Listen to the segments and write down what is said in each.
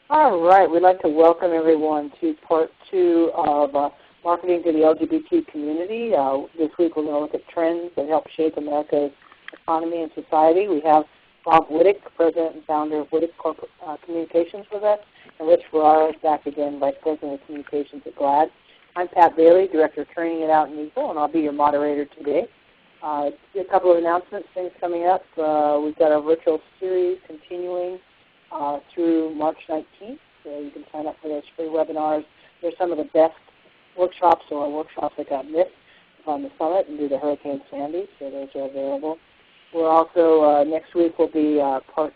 All right, we'd like to welcome everyone to part two of Marketing to the LGBT Community. This week we're going to look at trends that help shape America's economy and society. We have Bob Wittick, President and Founder of Wittick Corporate Communications with us, and Rich Ferraro is back again, Vice President of Communications at GLAD. I'm Pat Bailey, Director of Training at Out in Eagle, and I'll be your moderator today. A couple of announcements, things coming up. We've got our virtual series continuing through March 19th, so you can sign up for those free webinars. They're some of the best workshops or workshops that got missed on the summit and due to Hurricane Sandy, so those are available. We're also, next week will be part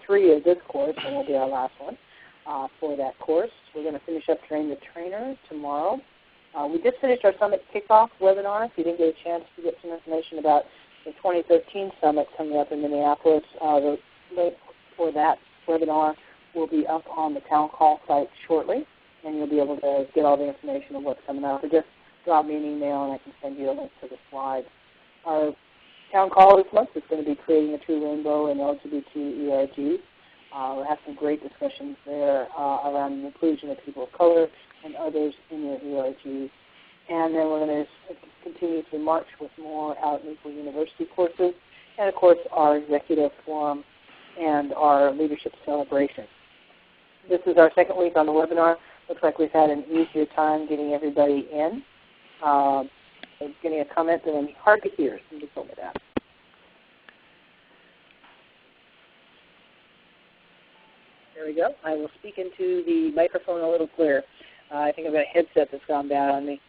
three of this course, and will be our last one for that course. We're going to finish up Train the Trainer tomorrow. We just finished our summit kickoff webinar. If you didn't get a chance to get some information about the 2013 summit coming up in Minneapolis, the link for that webinar will be up on the town hall site shortly, and you'll be able to get all the information on what's coming up. Or just drop me an email and I can send you a link to the slides. Our town call this month is going to be creating a true rainbow in LGBT ERGs. We'll have some great discussions there around the inclusion of people of color and others in your ERGs. And then we're going to continue to march with more Out in Eagle University courses, and of course our executive forum and our leadership celebration. This is our second week on the webinar. Looks like we've had an easier time getting everybody in. Getting a comment that I'm hard to hear, so you just told me that. There we go. I will speak into the microphone a little clearer. I think I've got a headset that's gone bad on me.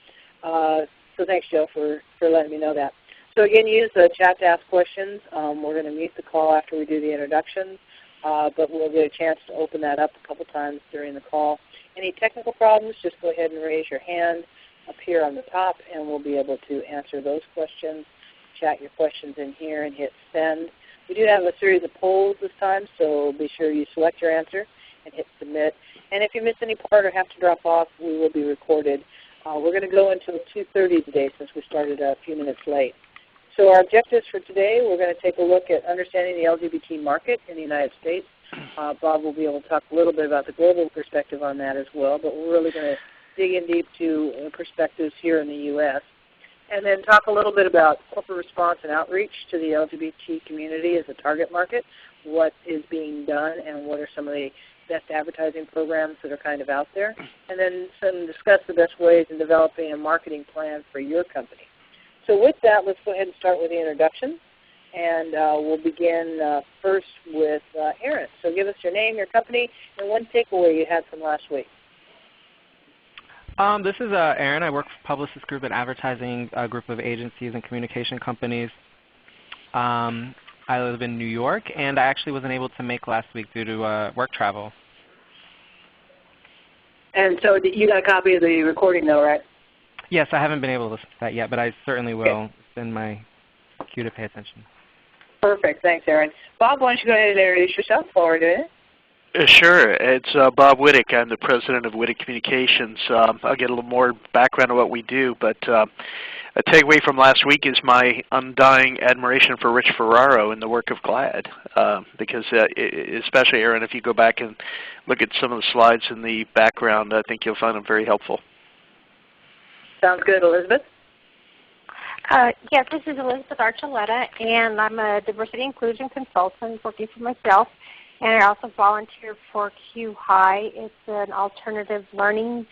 So thanks, Joe, for letting me know that. So again, use the chat to ask questions. We're going to mute the call after we do the introductions, but we'll get a chance to open that up a couple times during the call. Any technical problems, just go ahead and raise your hand up here on the top, and we'll be able to answer those questions. Chat your questions in here and hit send. We do have a series of polls this time, so be sure you select your answer and hit submit. And if you miss any part or have to drop off, we will be recorded. We're going to go until 2:30 today since we started a few minutes late. So our objectives for today, we're going to take a look at understanding the LGBT market in the United States. Bob will be able to talk a little bit about the global perspective on that as well, but we're really going to dig in deep to perspectives here in the U.S. And then talk a little bit about corporate response and outreach to the LGBT community as a target market, what is being done, and what are some of the best advertising programs that are kind of out there, and then discuss the best ways in developing a marketing plan for your company. So with that, let's go ahead and start with the introduction. And we'll begin first with Aaron. So give us your name, your company, and one takeaway you had from last week. This is Aaron. I work for Publicis Group, an advertising group of agencies and communication companies. I live in New York, and I actually wasn't able to make last week due to work travel. And so you got a copy of the recording, though, right? Yes, I haven't been able to listen to that yet, but I certainly will. It's in my queue to pay attention. Perfect. Thanks, Aaron. Bob, why don't you go ahead and introduce yourself while we're doing it? Sure. It's Bob Wittick. I'm the president of Wittick Communications. I'll get a little more background on what we do, but a takeaway from last week is my undying admiration for Rich Ferraro and the work of GLAD, because especially, Aaron, if you go back and look at some of the slides in the background, I think you'll find them very helpful. Sounds good. Elizabeth? Yes, this is Elizabeth Archuleta, and I'm a diversity inclusion consultant working for myself. And I also volunteer for Q High. It's an alternative learning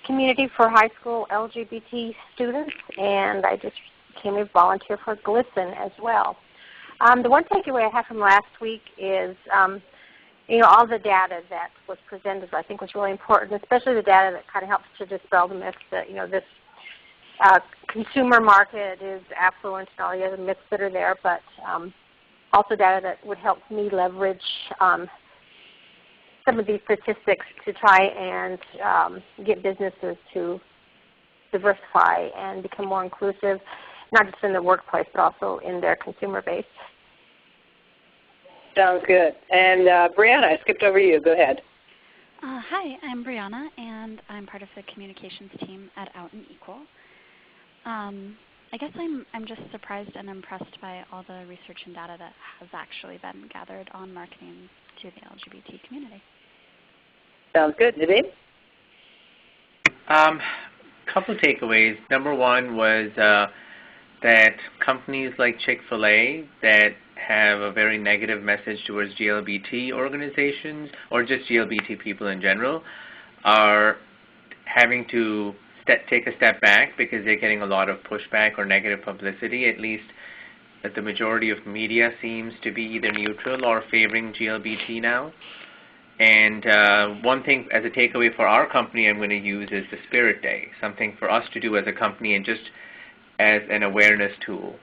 community for high school LGBT students, and I just became a volunteer for GLSEN as well. The one takeaway I had from last week is, all the data that was presented I think was really important, especially the data that kind of helps to dispel the myths that, this consumer market is affluent and all the other myths that are there, but also data that would help me leverage some of these statistics to try and get businesses to diversify and become more inclusive, not just in the workplace, but also in their consumer base. Sounds good. And Brianna, I skipped over you. Go ahead. Hi, I'm Brianna, and I'm part of the communications team at Out in Equal. I guess I'm just surprised and impressed by all the research and data that has actually been gathered on marketing to the LGBT community. Sounds good. Nadeem? Couple of takeaways. Number one was that companies like Chick-fil-A that have a very negative message towards GLBT organizations or just GLBT people in general are having to take a step back because they're getting a lot of pushback or negative publicity. At least that the majority of media seems to be either neutral or favoring GLBT now. And one thing as a takeaway for our company I'm going to use is the Spirit Day, something for us to do as a company and just as an awareness tool.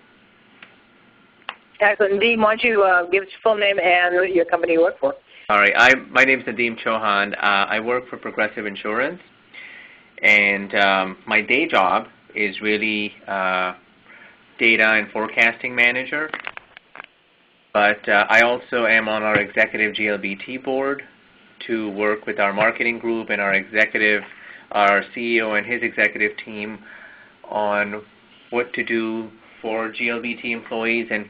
Excellent. Nadeem, why don't you give us your full name and your company you work for? All right. My name is Nadeem Chauhan. I work for Progressive Insurance, and my day job is really data and forecasting manager. But I also am on our executive GLBT board to work with our marketing group and our CEO and his executive team on what to do for GLBT employees. And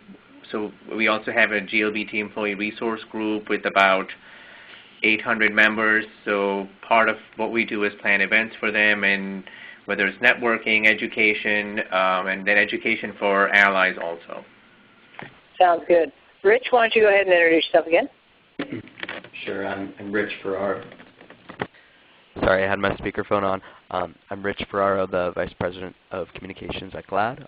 so we also have a GLBT employee resource group with about 800 members. So part of what we do is plan events for them, and whether it's networking, education, and then education for allies also. Sounds good. Rich, why don't you go ahead and introduce yourself again? Sure, I'm Rich Ferraro. Sorry, I had my speakerphone on. I'm Rich Ferraro, the Vice President of Communications at GLAD.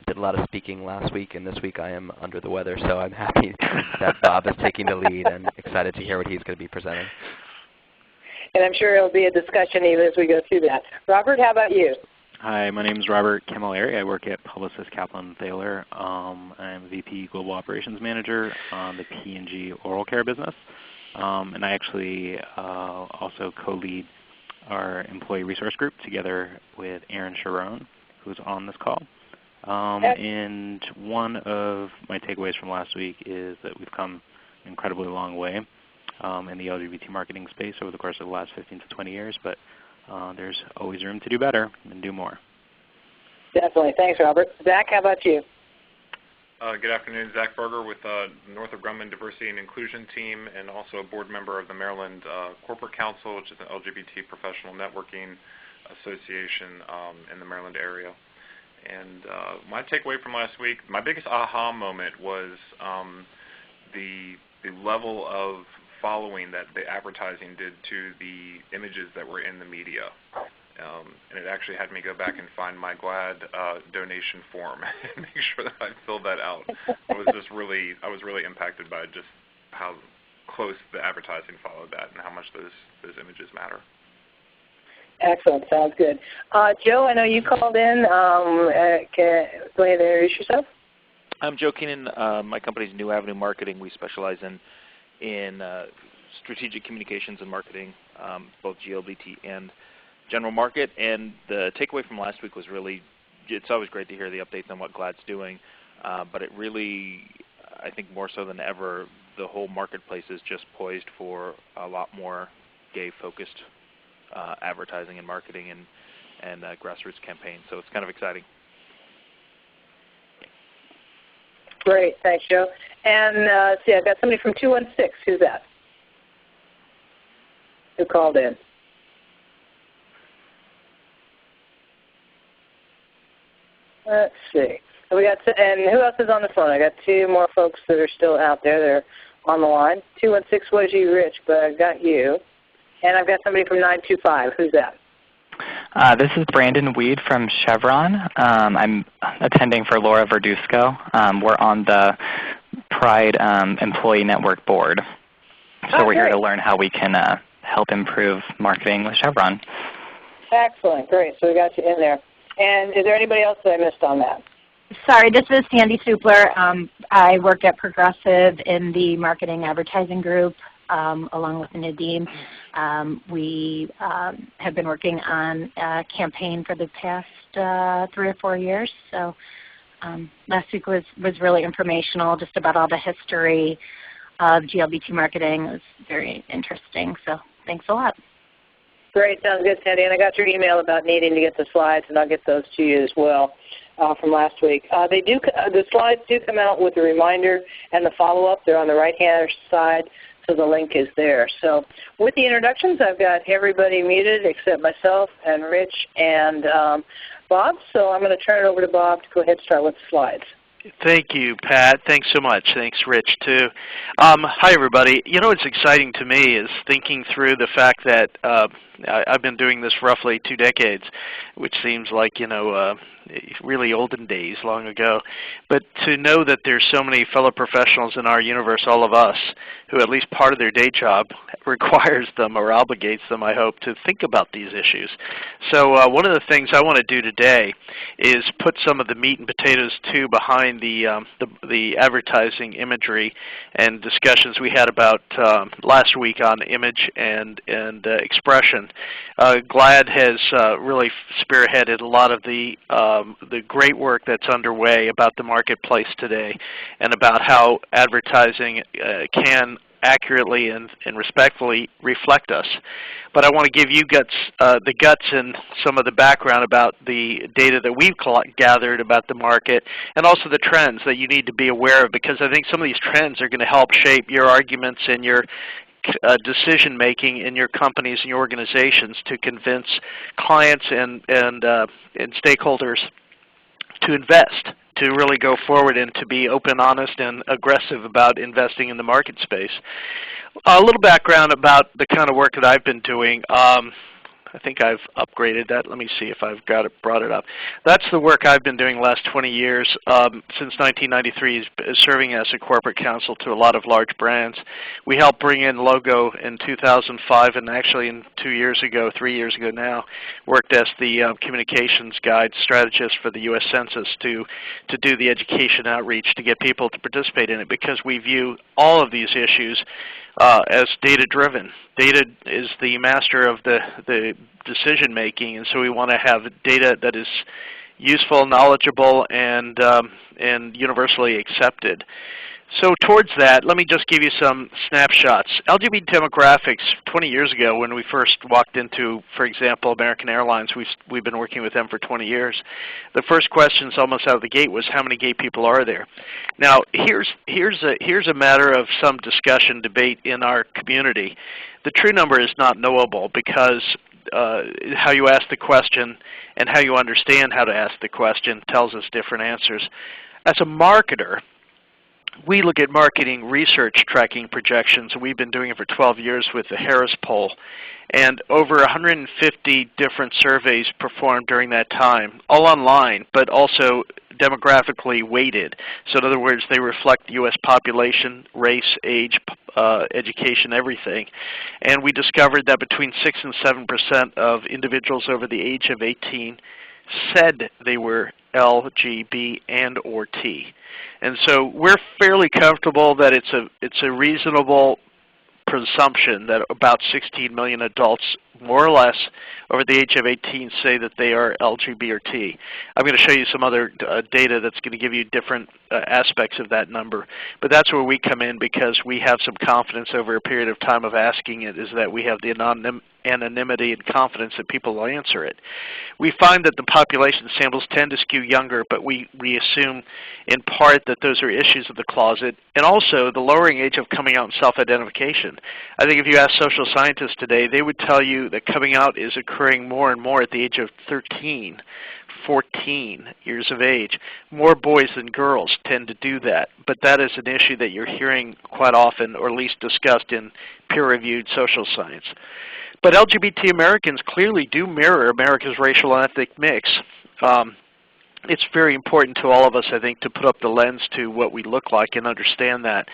Did a lot of speaking last week, and this week I am under the weather, so I'm happy that Bob is taking the lead and excited to hear what he's going to be presenting. And I'm sure it'll be a discussion even as we go through that. Robert, how about you? Hi, my name is Robert Camilleri. I work at Publicis Kaplan Thaler. I'm VP Global Operations Manager on the P&G oral care business. And I actually also co-lead our employee resource group together with Aaron Sharon, who's on this call. And one of my takeaways from last week is that we've come an incredibly long way in the LGBT marketing space over the course of the last 15 to 20 years, but there's always room to do better and do more. Definitely. Thanks, Robert. Zach, how about you? Good afternoon. Zach Berger with Northrop Grumman Diversity and Inclusion Team, and also a board member of the Maryland Corporate Council, which is an LGBT professional networking association in the Maryland area. And my takeaway from last week, my biggest aha moment was the level of following that the advertising did to the images that were in the media. And it actually had me go back and find my GLAD donation form and make sure that I filled that out. I was really impacted by just how close the advertising followed that and how much those images matter. Excellent. Sounds good. Joe, I know you called in. Go ahead and introduce yourself. I'm Joe Keenan. My company's New Avenue Marketing. We specialize in strategic communications and marketing, both GLBT and general market. And the takeaway from last week was really, it's always great to hear the updates on what GLAD's doing, but it really, I think more so than ever, the whole marketplace is just poised for a lot more gay-focused advertising and marketing and grassroots campaigns. So it's kind of exciting. Great. Thanks, Joe. And see, I've got somebody from 216. Who's that? Who called in? Let's see. And who else is on the phone? I got two more folks that are still out there. They're on the line. 216 was you, Rich, but I've got you. And I've got somebody from 925. Who's that? This is Brandon Weed from Chevron. I'm attending for Laura Verdusco. We're on the Pride Employee Network board. So we're here to learn how we can help improve marketing with Chevron. Excellent. Great. So we got you in there. And is there anybody else that I missed on that? Sorry, this is Sandy Supler. I work at Progressive in the marketing advertising group along with Nadeem. We have been working on a campaign for the past 3 or 4 years. So last week was really informational, just about all the history of GLBT marketing. It was very interesting. So thanks a lot. Great. Sounds good, Sandy. And I got your email about needing to get the slides, and I'll get those to you as well from last week. The slides do come out with a reminder and the follow-up. They're on the right-hand side. So the link is there. So with the introductions, I've got everybody muted except myself and Rich and Bob. So I'm going to turn it over to Bob to go ahead and start with the slides. Thank you, Pat. Thanks so much. Thanks, Rich, too. Hi, everybody. You know what's exciting to me is thinking through the fact that I've been doing this roughly 2 decades, which seems like, really olden days, long ago. But to know that there's so many fellow professionals in our universe, all of us, who at least part of their day job requires them or obligates them, I hope, to think about these issues. So one of the things I want to do today is put some of the meat and potatoes, too, behind the advertising imagery and discussions we had about last week on image and expression. GLAD has really spearheaded a lot of the great work that's underway about the marketplace today and about how advertising can accurately and respectfully reflect us. But I want to give you the guts and some of the background about the data that we've gathered about the market and also the trends that you need to be aware of, because I think some of these trends are going to help shape your arguments and your decision making in your companies and your organizations to convince clients and stakeholders to invest, to really go forward and to be open, honest, and aggressive about investing in the market space. A little background about the kind of work that I've been doing. I think I've upgraded that. Let me see if I've brought it up. That's the work I've been doing the last 20 years. Since 1993, serving as a corporate counsel to a lot of large brands. We helped bring in Logo in 2005, and actually 3 years ago now, worked as the communications guide strategist for the U.S. Census to do the education outreach to get people to participate in it, because we view all of these issues as data-driven. Data is the master of the decision-making, and so we want to have data that is useful, knowledgeable, and universally accepted. So towards that, let me just give you some snapshots. LGBT demographics, 20 years ago when we first walked into, for example, American Airlines, we've been working with them for 20 years. The first questions almost out of the gate was, how many gay people are there? Now, here's a matter of some discussion, debate in our community. The true number is not knowable because how you ask the question and how you understand how to ask the question tells us different answers. As a marketer, we look at marketing research tracking projections, and we've been doing it for 12 years with the Harris Poll, and over 150 different surveys performed during that time, all online, but also demographically weighted. So in other words, they reflect the U.S. population, race, age, education, everything. And we discovered that between 6 and 7% of individuals over the age of 18 said they were LGB and or T. And so we're fairly comfortable that it's a reasonable presumption that about 16 million adults, more or less, over the age of 18 say that they are LGBT or T. I'm going to show you some other data that's going to give you different aspects of that number. But that's where we come in, because we have some confidence over a period of time of asking it, is that we have the anonymity and confidence that people will answer it. We find that the population samples tend to skew younger, but we assume in part that those are issues of the closet, and also the lowering age of coming out and self-identification. I think if you ask social scientists today, they would tell you that coming out is occurring more and more at the age of 13, 14 years of age. More boys than girls tend to do that, but that is an issue that you're hearing quite often, or at least discussed in peer-reviewed social science. But LGBT Americans clearly do mirror America's racial and ethnic mix. It's very important to all of us, I think, to put up the lens to what we look like and understand that.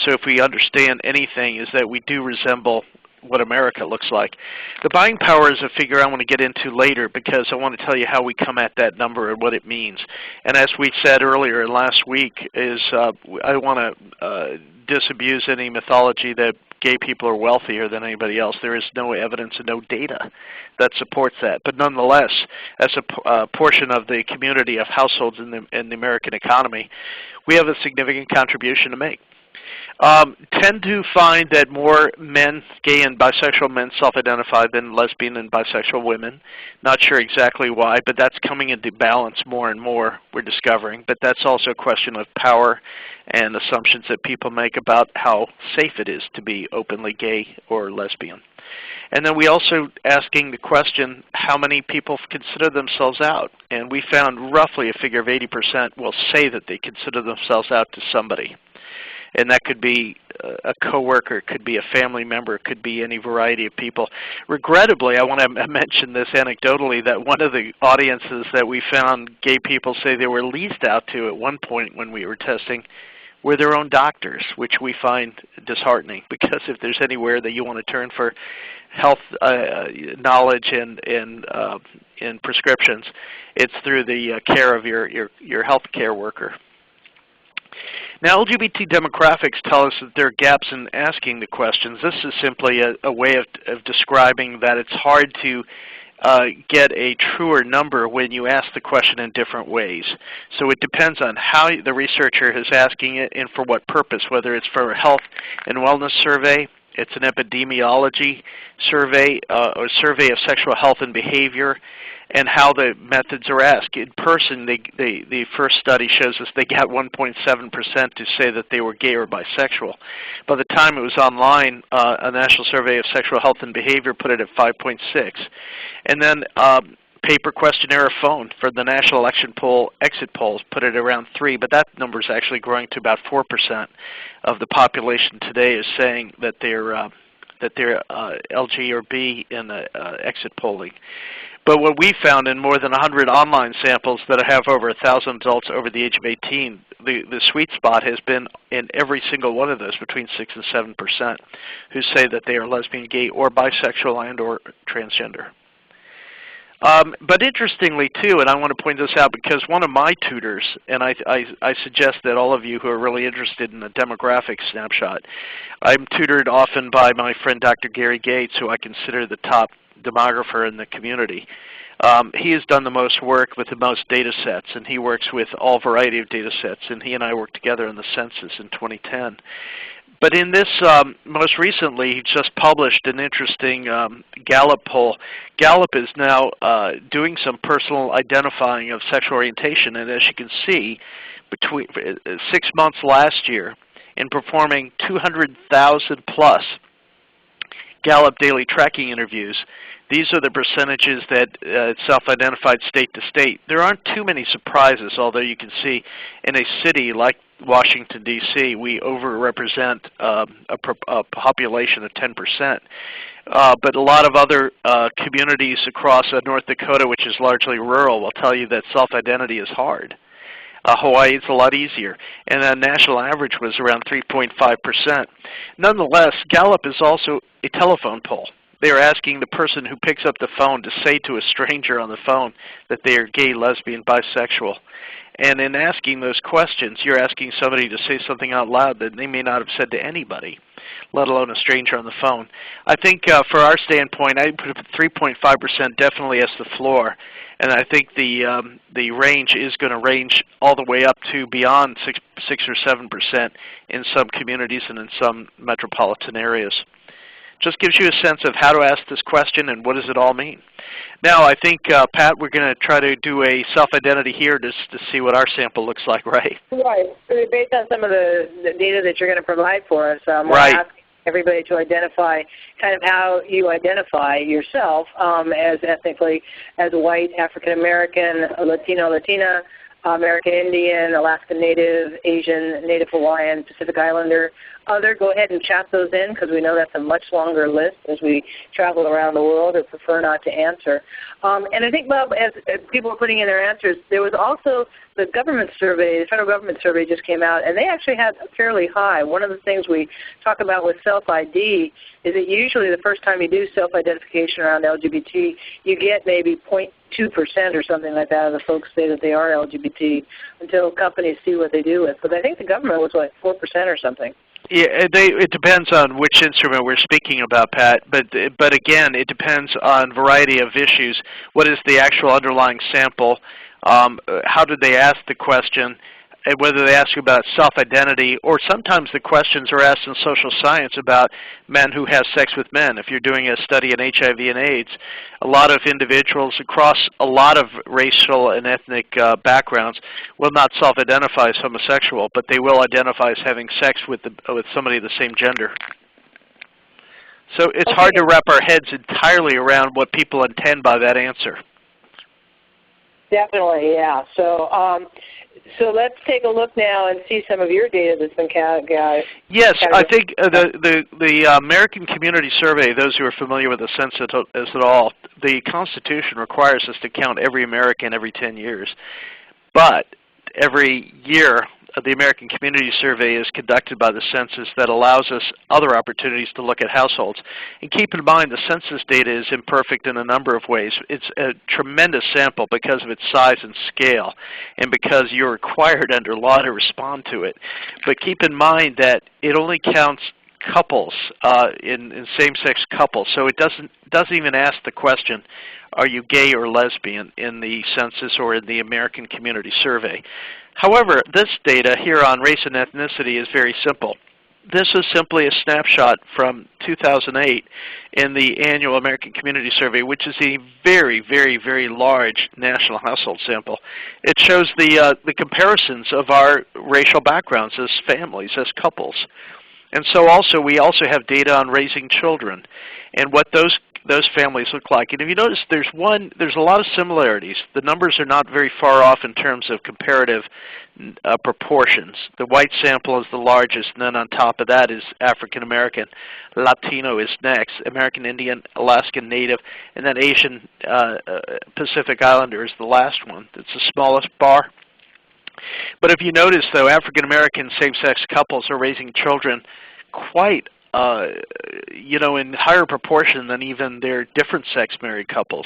So if we understand anything, is that we do resemble what America looks like. The buying power is a figure I want to get into later, because I want to tell you how we come at that number and what it means. And as we said earlier last week, is I want to disabuse any mythology that gay people are wealthier than anybody else. There is no evidence and no data that supports that. But nonetheless, as a portion of the community of households in the American economy, we have a significant contribution to make. tend to find that more men, gay and bisexual men, self-identify than lesbian and bisexual women. Not sure exactly why, but that's coming into balance more and more, we're discovering. But that's also a question of power and assumptions that people make about how safe it is to be openly gay or lesbian. And then we also asking the question, how many people consider themselves out? And we found roughly a figure of 80% will say that they consider themselves out to somebody. And that could be a coworker, it could be a family member, it could be any variety of people. Regrettably, I want to mention this anecdotally, that one of the audiences that we found gay people say they were least out to at one point when we were testing were their own doctors, which we find disheartening, because if there's anywhere that you want to turn for health knowledge and prescriptions, it's through the care of your health care worker. Now, LGBT demographics tell us that there are gaps in asking the questions. This is simply a way of describing that it's hard to get a truer number when you ask the question in different ways. So it depends on how the researcher is asking it and for what purpose, whether it's for a health and wellness survey, it's an epidemiology survey, or survey of sexual health and behavior, and how the methods are asked. In person, the first study shows us they got 1.7% to say that they were gay or bisexual. By the time it was online, a national survey of sexual health and behavior put it at 5.6. And then paper questionnaire or phone for the national election poll exit polls put it around 3, but that number is actually growing to about 4% of the population today is saying that they're LG or B in the exit polling. But what we found in more than 100 online samples that have over 1,000 adults over the age of 18, the sweet spot has been in every single one of those, between 6 and 7%, who say that they are lesbian, gay, or bisexual and or transgender. But interestingly, too, and I want to point this out because one of my tutors, and I suggest that all of you who are really interested in a demographic snapshot, I'm tutored often by my friend Dr. Gary Gates, who I consider the top demographer in the community. He has done the most work with the most data sets, and he works with all variety of data sets, and he and I worked together in the census in 2010. But in this, most recently, he just published an interesting Gallup poll. Gallup is now doing some personal identifying of sexual orientation, and as you can see, between 6 months last year, in performing 200,000 plus Gallup daily tracking interviews, these are the percentages that self-identified state to state. There aren't too many surprises, although you can see in a city like Washington, D.C., we overrepresent a population of 10%. But a lot of other communities across North Dakota, which is largely rural, will tell you that self-identity is hard. Hawaii is a lot easier, and the national average was around 3.5%. Nonetheless, Gallup is also a telephone poll. They are asking the person who picks up the phone to say to a stranger on the phone that they are gay, lesbian, bisexual. And in asking those questions, you're asking somebody to say something out loud that they may not have said to anybody, let alone a stranger on the phone. I think for our standpoint, I put 3.5% definitely as the floor. And I think the range is going to range all the way up to beyond 6 or 7% in some communities and in some metropolitan areas. Just gives you a sense of how to ask this question and what does it all mean. Now, I think, Pat, we're going to try to do a self-identity here to see what our sample looks like, right? Right. So based on some of the data that you're going to provide for us, right. Ask everybody to identify kind of how you identify yourself as ethnically, as a white, African-American, Latino, Latina, American Indian, Alaska Native, Asian, Native Hawaiian, Pacific Islander, other. Go ahead and chat those in because we know that's a much longer list as we travel around the world or prefer not to answer. And I think, Bob, as people were putting in their answers, there was also the government survey, the federal government survey just came out, and they actually had fairly high. One of the things we talk about with self-ID is that usually the first time you do self-identification around LGBT, you get maybe 0.2% or something like that of the folks say that they are LGBT until companies see what they do with. But I think the government was like 4% or something. Yeah, it depends on which instrument we're speaking about, Pat. But again, it depends on a variety of issues. What is the actual underlying sample? How did they ask the question? and whether they ask you about self-identity, or sometimes the questions are asked in social science about men who have sex with men. If you're doing a study in HIV and AIDS, a lot of individuals across a lot of racial and ethnic backgrounds will not self-identify as homosexual, but they will identify as having sex with somebody of the same gender. So it's hard to wrap our heads entirely around what people intend by that answer. Definitely, yeah. So let's take a look now and see some of your data that's been gathered. Yes, I think the American Community Survey, those who are familiar with the census at all, the Constitution requires us to count every American every 10 years. But every year, the American Community Survey is conducted by the census that allows us other opportunities to look at households. And keep in mind, the census data is imperfect in a number of ways. It's a tremendous sample because of its size and scale, and because you're required under law to respond to it. But keep in mind that it only counts couples, in same-sex couples. So it doesn't even ask the question, are you gay or lesbian, in the census or in the American Community Survey. However, this data here on race and ethnicity is very simple. This is simply a snapshot from 2008 in the annual American Community Survey, which is a very, very, very large national household sample. It shows the comparisons of our racial backgrounds as families, as couples. And so we also have data on raising children and what those families look like. And if you notice, there's a lot of similarities. The numbers are not very far off in terms of comparative proportions. The white sample is the largest, and then on top of that is African American. Latino is next, American Indian, Alaskan Native, and then Asian Pacific Islander is the last one. It's the smallest bar. But if you notice, though, African American same-sex couples are raising children quite in higher proportion than even their different-sex married couples.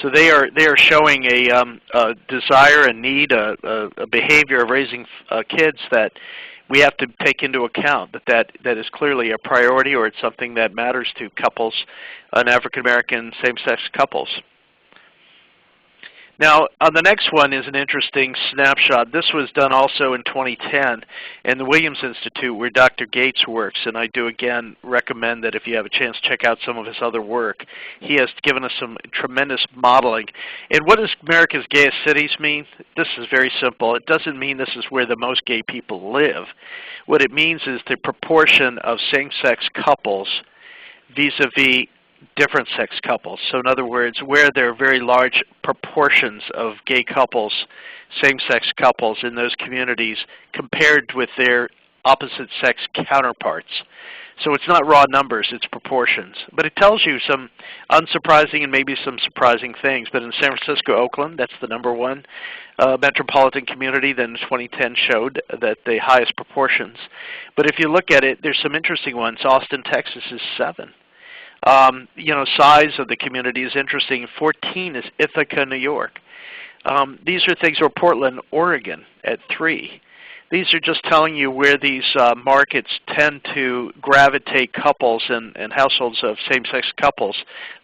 So they are showing a desire, a need, a behavior of raising kids that we have to take into account. That is clearly a priority, or it's something that matters to couples, and African American same-sex couples. Now, on the next one is an interesting snapshot. This was done also in 2010 in the Williams Institute, where Dr. Gates works, and I do again recommend that if you have a chance, check out some of his other work. He has given us some tremendous modeling. And what does America's gayest cities mean? This is very simple. It doesn't mean this is where the most gay people live. What it means is the proportion of same-sex couples vis-a-vis different-sex couples. So in other words, where there are very large proportions of gay couples, same-sex couples in those communities compared with their opposite-sex counterparts. So it's not raw numbers, it's proportions. But it tells you some unsurprising and maybe some surprising things. But in San Francisco, Oakland, that's the #1 metropolitan community that in 2010 showed that the highest proportions. But if you look at it, there's some interesting ones. Austin, Texas is 7. Size of the community is interesting. 14 is Ithaca, New York. These are things, or Portland, Oregon at 3. These are just telling you where these markets tend to gravitate couples and households of same-sex couples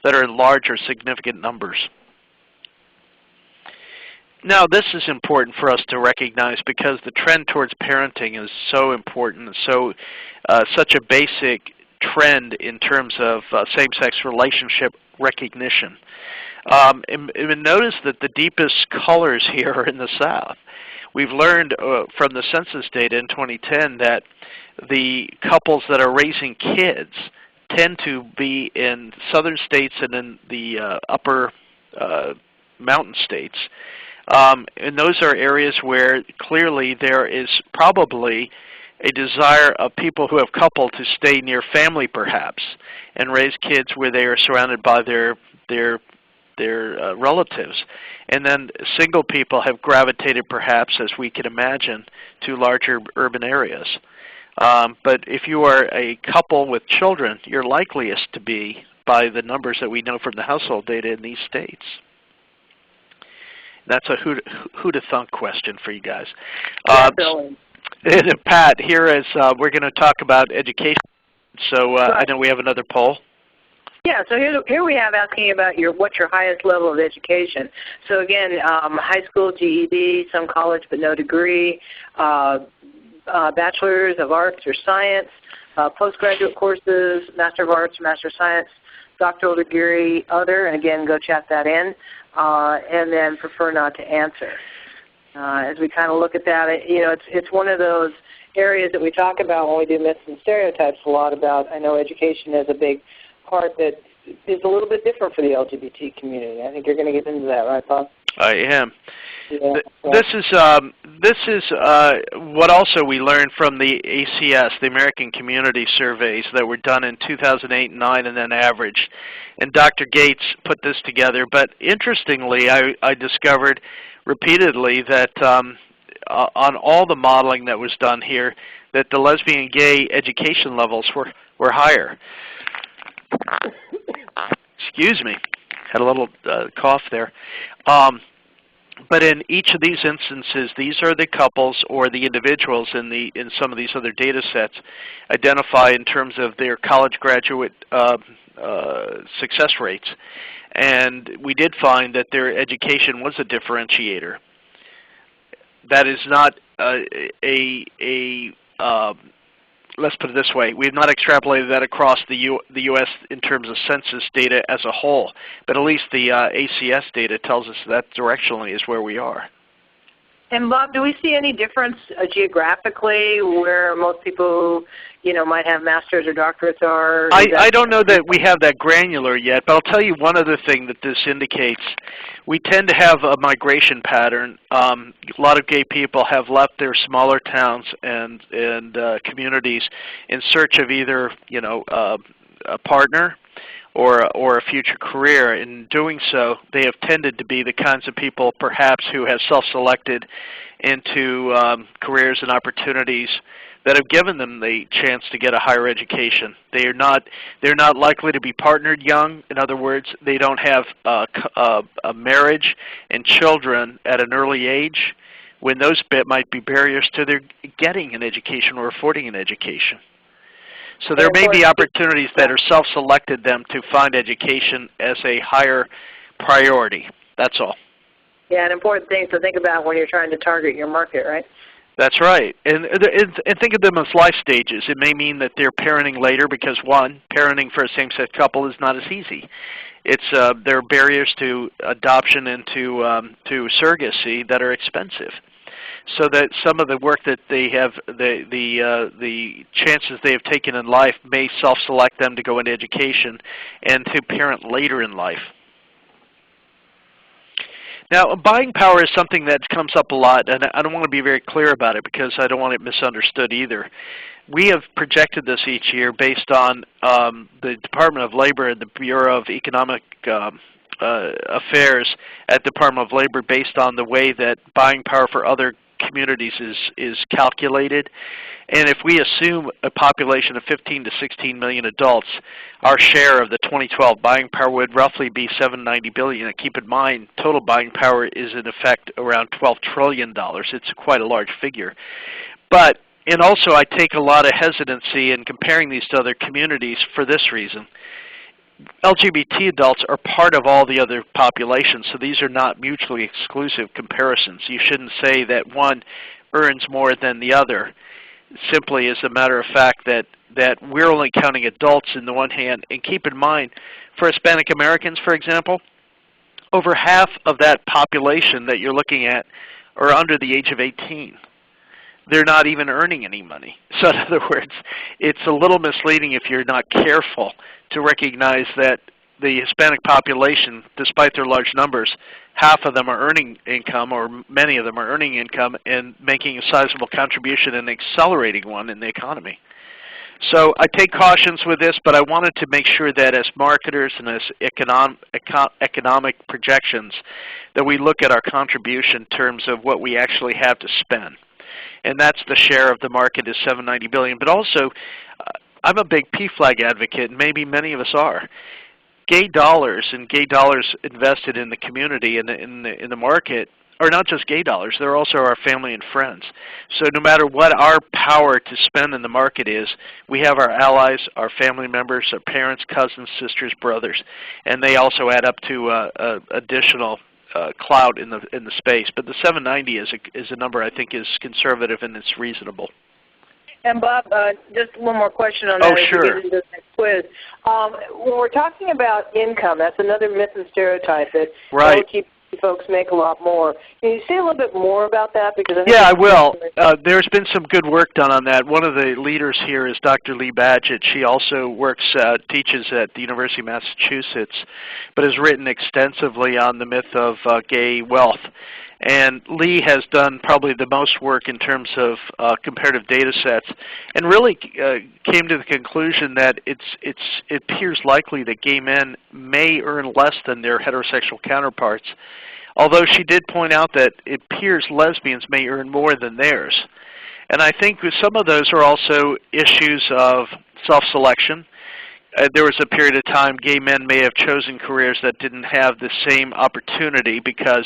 that are in large or significant numbers. Now, this is important for us to recognize because the trend towards parenting is so important, such a basic trend in terms of same-sex relationship recognition. And notice that the deepest colors here are in the South. We've learned from the census data in 2010 that the couples that are raising kids tend to be in southern states and in the upper mountain states. And those are areas where clearly there is probably a desire of people who have coupled to stay near family, perhaps, and raise kids where they are surrounded by their relatives. And then single people have gravitated, perhaps, as we can imagine, to larger urban areas. But if you are a couple with children, you're likeliest to be by the numbers that we know from the household data in these states. That's a who to thunk question for you guys. Pat, here is we're going to talk about education. So I know we have another poll. Yeah, so here we have asking about what's your highest level of education. So again, high school, GED, some college but no degree, bachelor's of arts or science, postgraduate courses, Master of Arts, Master of Science, doctoral degree, other, and again, go chat that in, and then prefer not to answer. As we kind of look at that, it's one of those areas that we talk about when we do myths and stereotypes a lot about. I know education is a big part that is a little bit different for the LGBT community. I think you're going to get into that, right, Bob? I am. Yeah, this is what also we learned from the ACS, the American Community Surveys that were done in 2008 and 2009 and then averaged. And Dr. Gates put this together. But interestingly, I discovered repeatedly that on all the modeling that was done here, that the lesbian and gay education levels were higher. Excuse me, had a little cough there. But in each of these instances, these are the couples or the individuals in some of these other data sets identify in terms of their college graduate success rates. And we did find that their education was a differentiator. That is not let's put it this way, we have not extrapolated that across the U.S. in terms of census data as a whole, but at least the ACS data tells us that directionally is where we are. And Bob, do we see any difference geographically where most people, might have masters or doctorates are? I don't know that we have that granular yet, but I'll tell you one other thing that this indicates. We tend to have a migration pattern. A lot of gay people have left their smaller towns and communities in search of either, a partner or a future career. In doing so, they have tended to be the kinds of people perhaps who have self-selected into careers and opportunities that have given them the chance to get a higher education. They're not likely to be partnered young. In other words, they don't have a marriage and children at an early age, when those might be barriers to their getting an education or affording an education. So there may be opportunities that are self-selected them to find education as a higher priority. That's all. Yeah, an important thing to think about when you're trying to target your market, right? That's right. And think of them as life stages. It may mean that they're parenting later because, one, parenting for a same-sex couple is not as easy. There are barriers to adoption and to surrogacy that are expensive. So that some of the work that they have, the chances they have taken in life may self-select them to go into education and to parent later in life. Now, buying power is something that comes up a lot, and I don't want to be very clear about it because I don't want it misunderstood either. We have projected this each year based on the Department of Labor and the Bureau of Economic Affairs at the Department of Labor based on the way that buying power for other communities is calculated. And if we assume a population of 15 to 16 million adults, our share of the 2012 buying power would roughly be $790 billion. And keep in mind, total buying power is in effect around $12 trillion. It's quite a large figure. And also I take a lot of hesitancy in comparing these to other communities for this reason. LGBT adults are part of all the other populations, so these are not mutually exclusive comparisons. You shouldn't say that one earns more than the other. Simply as a matter of fact that we're only counting adults in the one hand. And keep in mind, for Hispanic Americans, for example, over half of that population that you're looking at are under the age of 18. They're not even earning any money. So in other words, it's a little misleading if you're not careful to recognize that the Hispanic population, despite their large numbers, half of them are earning income, or many of them are earning income and making a sizable contribution and accelerating one in the economy. So I take cautions with this, but I wanted to make sure that as marketers and as economic projections, that we look at our contribution in terms of what we actually have to spend. And that's the share of the market is $790 billion. But also, I'm a big PFLAG advocate, and maybe many of us are. Gay dollars and gay dollars invested in the community and in the market are not just gay dollars, they're also our family and friends. So no matter what our power to spend in the market is, we have our allies, our family members, our parents, cousins, sisters, brothers, and they also add up to additional clout in the space. But the 790 is a number I think is conservative and it's reasonable. And Bob, just one more question on that. Oh, sure. As we get into this next quiz. When we're talking about income, that's another myth and stereotype that LGBT folks make a lot more. Can you say a little bit more about that? Because I will. There's been some good work done on that. One of the leaders here is Dr. Lee Badgett. She also teaches at the University of Massachusetts, but has written extensively on the myth of gay wealth. And Lee has done probably the most work in terms of comparative data sets, and really came to the conclusion that it appears likely that gay men may earn less than their heterosexual counterparts, although she did point out that it appears lesbians may earn more than theirs. And I think some of those are also issues of self-selection. There was a period of time gay men may have chosen careers that didn't have the same opportunity because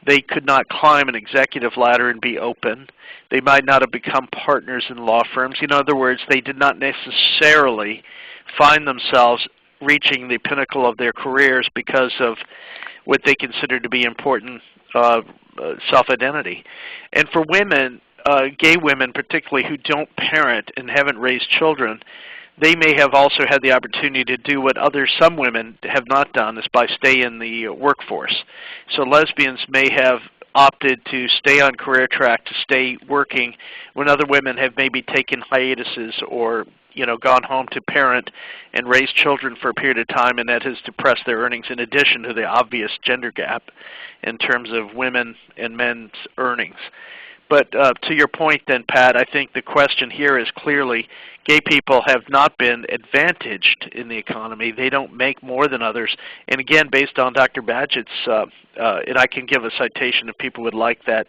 they could not climb an executive ladder and be open. They might not have become partners in law firms. In other words, they did not necessarily find themselves reaching the pinnacle of their careers because of what they consider to be important self-identity. And for women, gay women particularly who don't parent and haven't raised children, they may have also had the opportunity to do what some women have not done, is by stay in the workforce. So lesbians may have opted to stay on career track, to stay working, when other women have maybe taken hiatuses or gone home to parent and raise children for a period of time, and that has depressed their earnings in addition to the obvious gender gap in terms of women and men's earnings. But to your point then, Pat, I think the question here is clearly gay people have not been advantaged in the economy. They don't make more than others. And again, based on Dr. Badgett's, and I can give a citation if people would like that,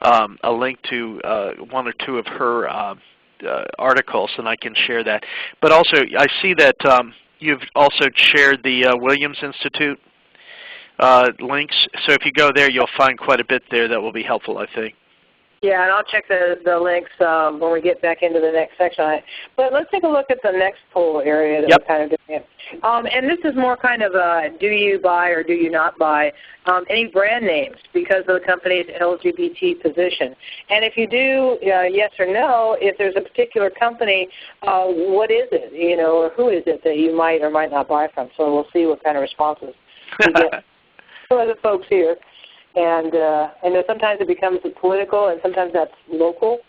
a link to one or two of her articles, and I can share that. But also, I see that you've also shared the Williams Institute links. So if you go there, you'll find quite a bit there that will be helpful, I think. Yeah, and I'll check the links when we get back into the next section. But let's take a look at the next poll area that we're kind of doing. And this is more kind of a do you buy or do you not buy any brand names because of the company's LGBT position. And if you do yes or no, if there's a particular company, what is it, or who is it that you might or might not buy from. So we'll see what kind of responses we get from the folks here. And I know sometimes it becomes political and sometimes that's local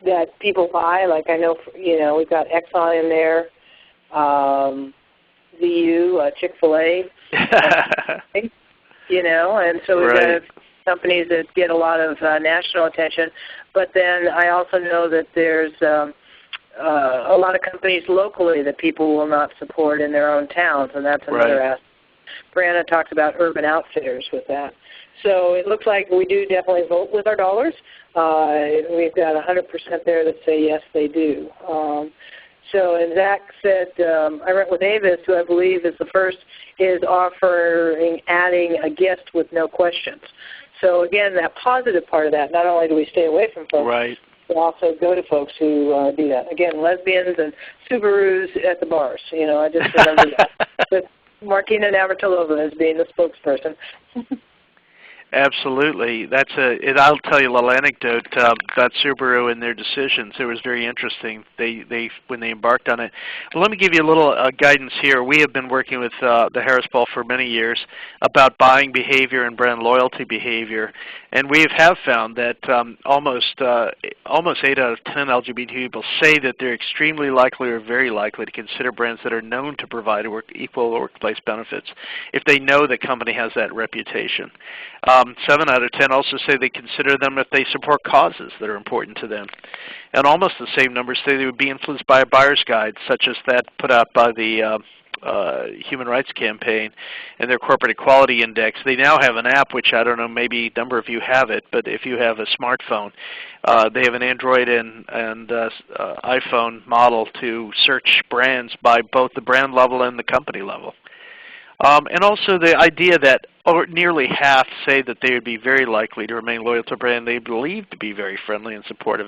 that people buy. Like I know, we've got Exxon in there, VU, Chick-fil-A, and so we've got companies that get a lot of national attention. But then I also know that there's a lot of companies locally that people will not support in their own towns, and that's another aspect. Brianna talks about Urban Outfitters with that. So it looks like we do definitely vote with our dollars. We've got 100% there that say yes, they do. And Zach said, I went with Avis, who I believe is the first, is adding a guest with no questions. So again, that positive part of that, not only do we stay away from folks, we also go to folks who do that. Again, lesbians and Subarus at the bars. I just remember that. But Martina Navratilova as being the spokesperson. Absolutely. And I'll tell you a little anecdote about Subaru and their decisions. It was very interesting when they embarked on it. But let me give you a little guidance here. We have been working with the Harris Poll for many years about buying behavior and brand loyalty behavior. And we have found that almost 8 out of 10 LGBT people say that they're extremely likely or very likely to consider brands that are known to provide equal workplace benefits if they know the company has that reputation. 7 out of 10 also say they consider them if they support causes that are important to them. And almost the same numbers say they would be influenced by a buyer's guide, such as that put out by the Human Rights Campaign and their Corporate Equality Index. They now have an app, which I don't know, maybe a number of you have it, but if you have a smartphone, they have an Android and iPhone model to search brands by both the brand level and the company level. And also the idea that nearly half say that they would be very likely to remain loyal to a brand they believe to be very friendly and supportive,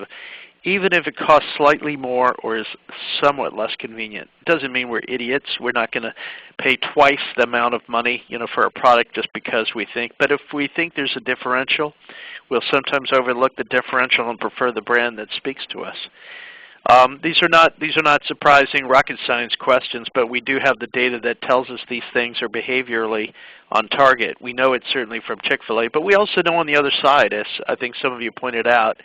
even if it costs slightly more or is somewhat less convenient. It doesn't mean we're idiots. We're not going to pay twice the amount of money, for a product just because we think. But if we think there's a differential, we'll sometimes overlook the differential and prefer the brand that speaks to us. These are not surprising rocket science questions, but we do have the data that tells us these things are behaviorally on target. We know it certainly from Chick-fil-A, but we also know on the other side, as I think some of you pointed out,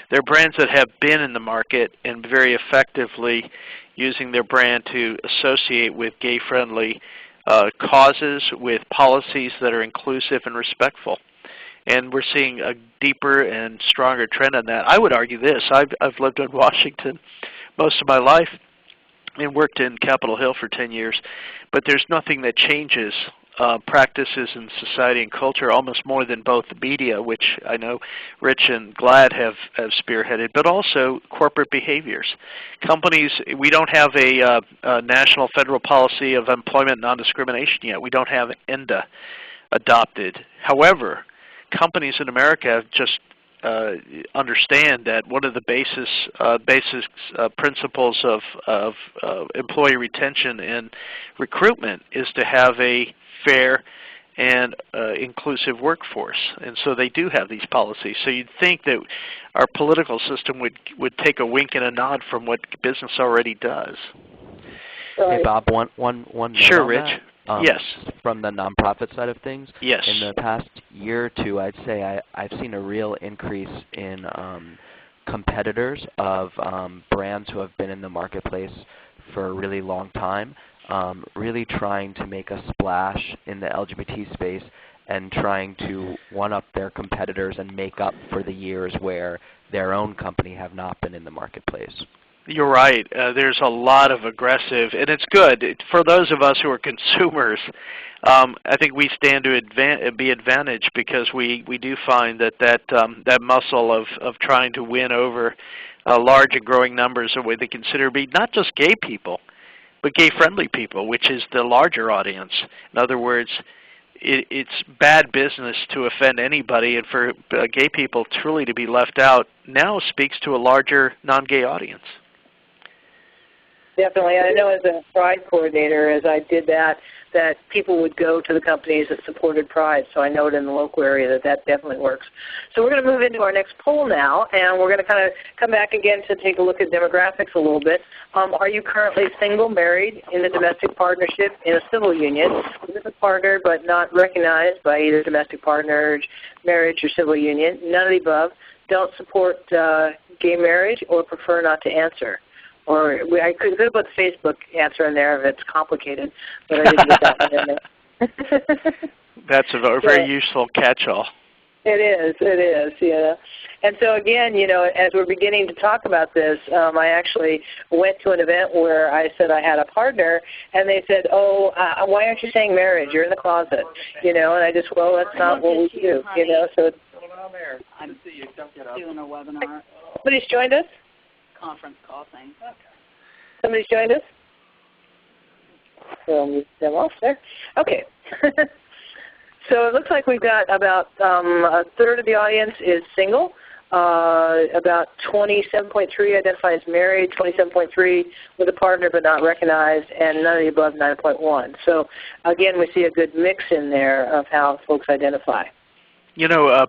there are brands that have been in the market and very effectively using their brand to associate with gay-friendly causes, with policies that are inclusive and respectful. And we're seeing a deeper and stronger trend on that. I would argue this. I've lived in Washington most of my life and worked in Capitol Hill for 10 years, but there's nothing that changes practices in society and culture almost more than both the media, which I know Rich and GLAAD have spearheaded, but also corporate behaviors. Companies, we don't have a national federal policy of employment non-discrimination yet. We don't have ENDA adopted. However, companies in America have just understand that one of the basic principles of employee retention and recruitment is to have a fair and inclusive workforce, and so they do have these policies. So you'd think that our political system would take a wink and a nod from what business already does. Hey Bob, one note Sure, on Rich. that. Yes. From the nonprofit side of things, yes. In the past year or two, I'd say I've seen a real increase in competitors of brands who have been in the marketplace for a really long time, really trying to make a splash in the LGBT space and trying to one-up their competitors and make up for the years where their own company have not been in the marketplace. You're right. There's a lot of aggressive, and it's good. For those of us who are consumers, I think we stand to be advantaged because we do find that muscle of trying to win over large and growing numbers of what they consider to be not just gay people, but gay-friendly people, which is the larger audience. In other words, it's bad business to offend anybody, and for gay people truly to be left out now speaks to a larger non-gay audience. Definitely. I know as a Pride coordinator, as I did that people would go to the companies that supported Pride. So I know it in the local area that definitely works. So we're going to move into our next poll now, and we're going to kind of come back again to take a look at demographics a little bit. Are you currently single, married, in a domestic partnership, in a civil union, with a partner but not recognized by either domestic partner, marriage, or civil union? None of the above. Don't support gay marriage or prefer not to answer. Or I could put the Facebook answer in there if it's complicated, but I didn't get that one in there. That's a very useful catch-all. It is, yeah. And so again, as we're beginning to talk about this, I actually went to an event where I said I had a partner, and they said, why aren't you saying marriage? You're in the closet, and I just, that's not what we do, so it's, I'm doing a webinar. Somebody's joined us? Conference call thing. Okay. Somebody's joined us? So move them off there. Okay. So it looks like we've got about a third of the audience is single. About 27.3 identify as married, 27.3 with a partner but not recognized, and none of the above, 9.1. So again, we see a good mix in there of how folks identify.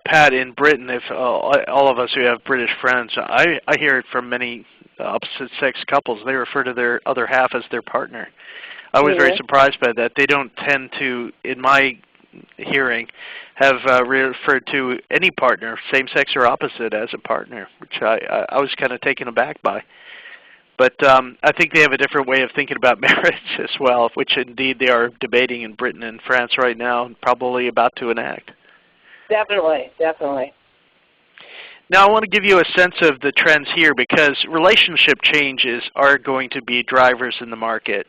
Pat, in Britain, if all of us who have British friends, I hear it from many opposite-sex couples. They refer to their other half as their partner. I was very surprised by that. They don't tend to, in my hearing, have referred to any partner, same-sex or opposite, as a partner, which I was kind of taken aback by. But I think they have a different way of thinking about marriage as well, which indeed they are debating in Britain and France right now, and probably about to enact. Definitely. Now I want to give you a sense of the trends here because relationship changes are going to be drivers in the market.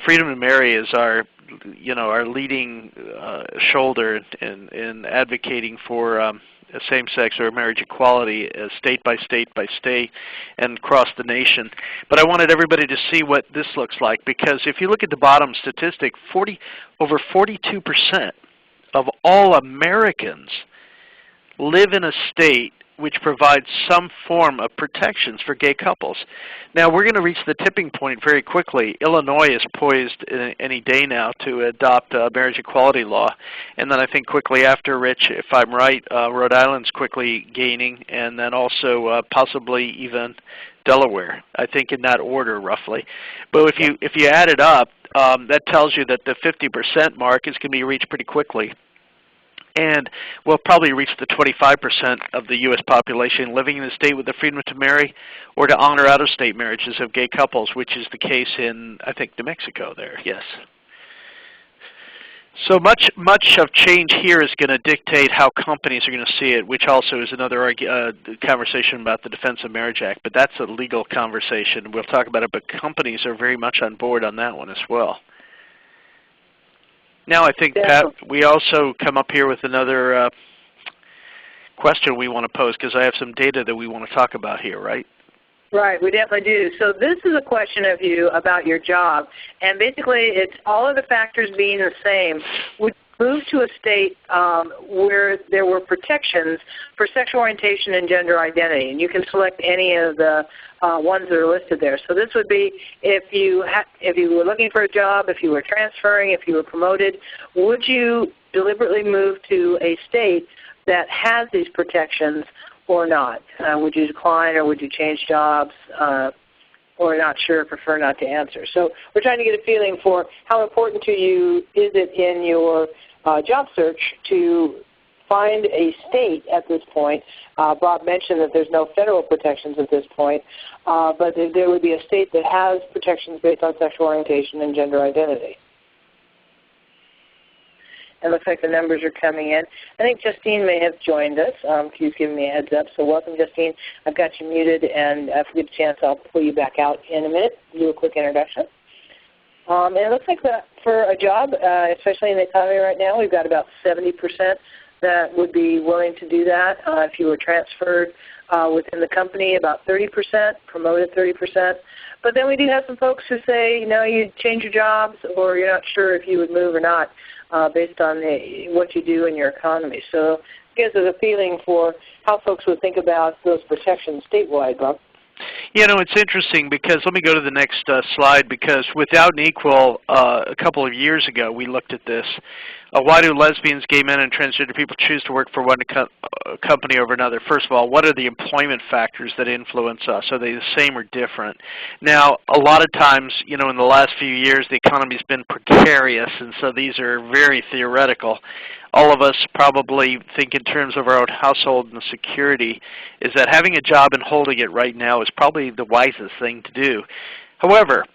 Freedom to Marry is our leading shoulder in advocating for same-sex or marriage equality state by state by state and across the nation. But I wanted everybody to see what this looks like, because if you look at the bottom statistic, over 42% of all Americans live in a state which provides some form of protections for gay couples. Now, we're going to reach the tipping point very quickly. Illinois is poised any day now to adopt a marriage equality law. And then I think quickly after, Rich, if I'm right, Rhode Island's quickly gaining, and then also possibly even Delaware, I think in that order roughly. But if you add it up, that tells you that the 50% mark is going to be reached pretty quickly. And we'll probably reach the 25% of the U.S. population living in the state with the freedom to marry or to honor out-of-state marriages of gay couples, which is the case in, I think, New Mexico there, yes. So much of change here is going to dictate how companies are going to see it, which also is another conversation about the Defense of Marriage Act, but that's a legal conversation. We'll talk about it, but companies are very much on board on that one as well. Now I think, Pat, we also come up here with another question we want to pose, because I have some data that we want to talk about here, right? Right, we definitely do. So this is a question of you about your job, and basically it's all of the factors being the same. Would you move to a state where there were protections for sexual orientation and gender identity? And you can select any of the ones that are listed there. So this would be if you were looking for a job, if you were transferring, if you were promoted, would you deliberately move to a state that has these protections or not? Would you decline, or would you change jobs, or not sure, prefer not to answer? So we're trying to get a feeling for how important to you is it in your job search to find a state at this point. Bob mentioned that there's no federal protections at this point, but there would be a state that has protections based on sexual orientation and gender identity. It looks like the numbers are coming in. I think Justine may have joined us. She's giving me a heads up. So welcome, Justine. I've got you muted, and if we get a chance, I'll pull you back out in a minute, do a quick introduction. And it looks like that for a job, especially in the economy right now, we've got about 70% that would be willing to do that. If you were transferred within the company, about 30%, promoted 30%. But then we do have some folks who say, you know, you change your jobs, or you're not sure if you would move or not based on what you do in your economy. So it gives us a feeling for how folks would think about those protections statewide, Bob. You know, it's interesting because, let me go to the next slide, because with Out and Equal, a couple of years ago, we looked at this. Why do lesbians, gay men, and transgender people choose to work for one company over another? First of all, what are the employment factors that influence us? Are they the same or different? Now, a lot of times, you know, in the last few years, the economy's been precarious, and so these are very theoretical. All of us probably think in terms of our own household and security, is that having a job and holding it right now is probably the wisest thing to do. However,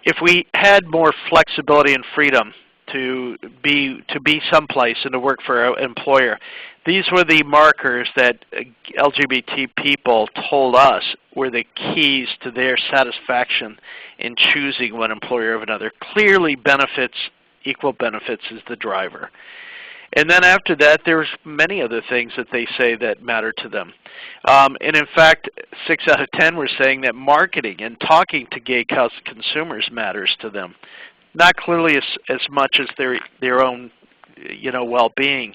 if we had more flexibility and freedom to be someplace and to work for our employer, these were the markers that LGBT people told us were the keys to their satisfaction in choosing one employer over another. Clearly benefits, equal benefits is the driver. And then after that, there's many other things that they say that matter to them. And in fact, 6 out of 10 were saying that marketing and talking to gay consumers matters to them. Not clearly as much as their own, you know, well-being,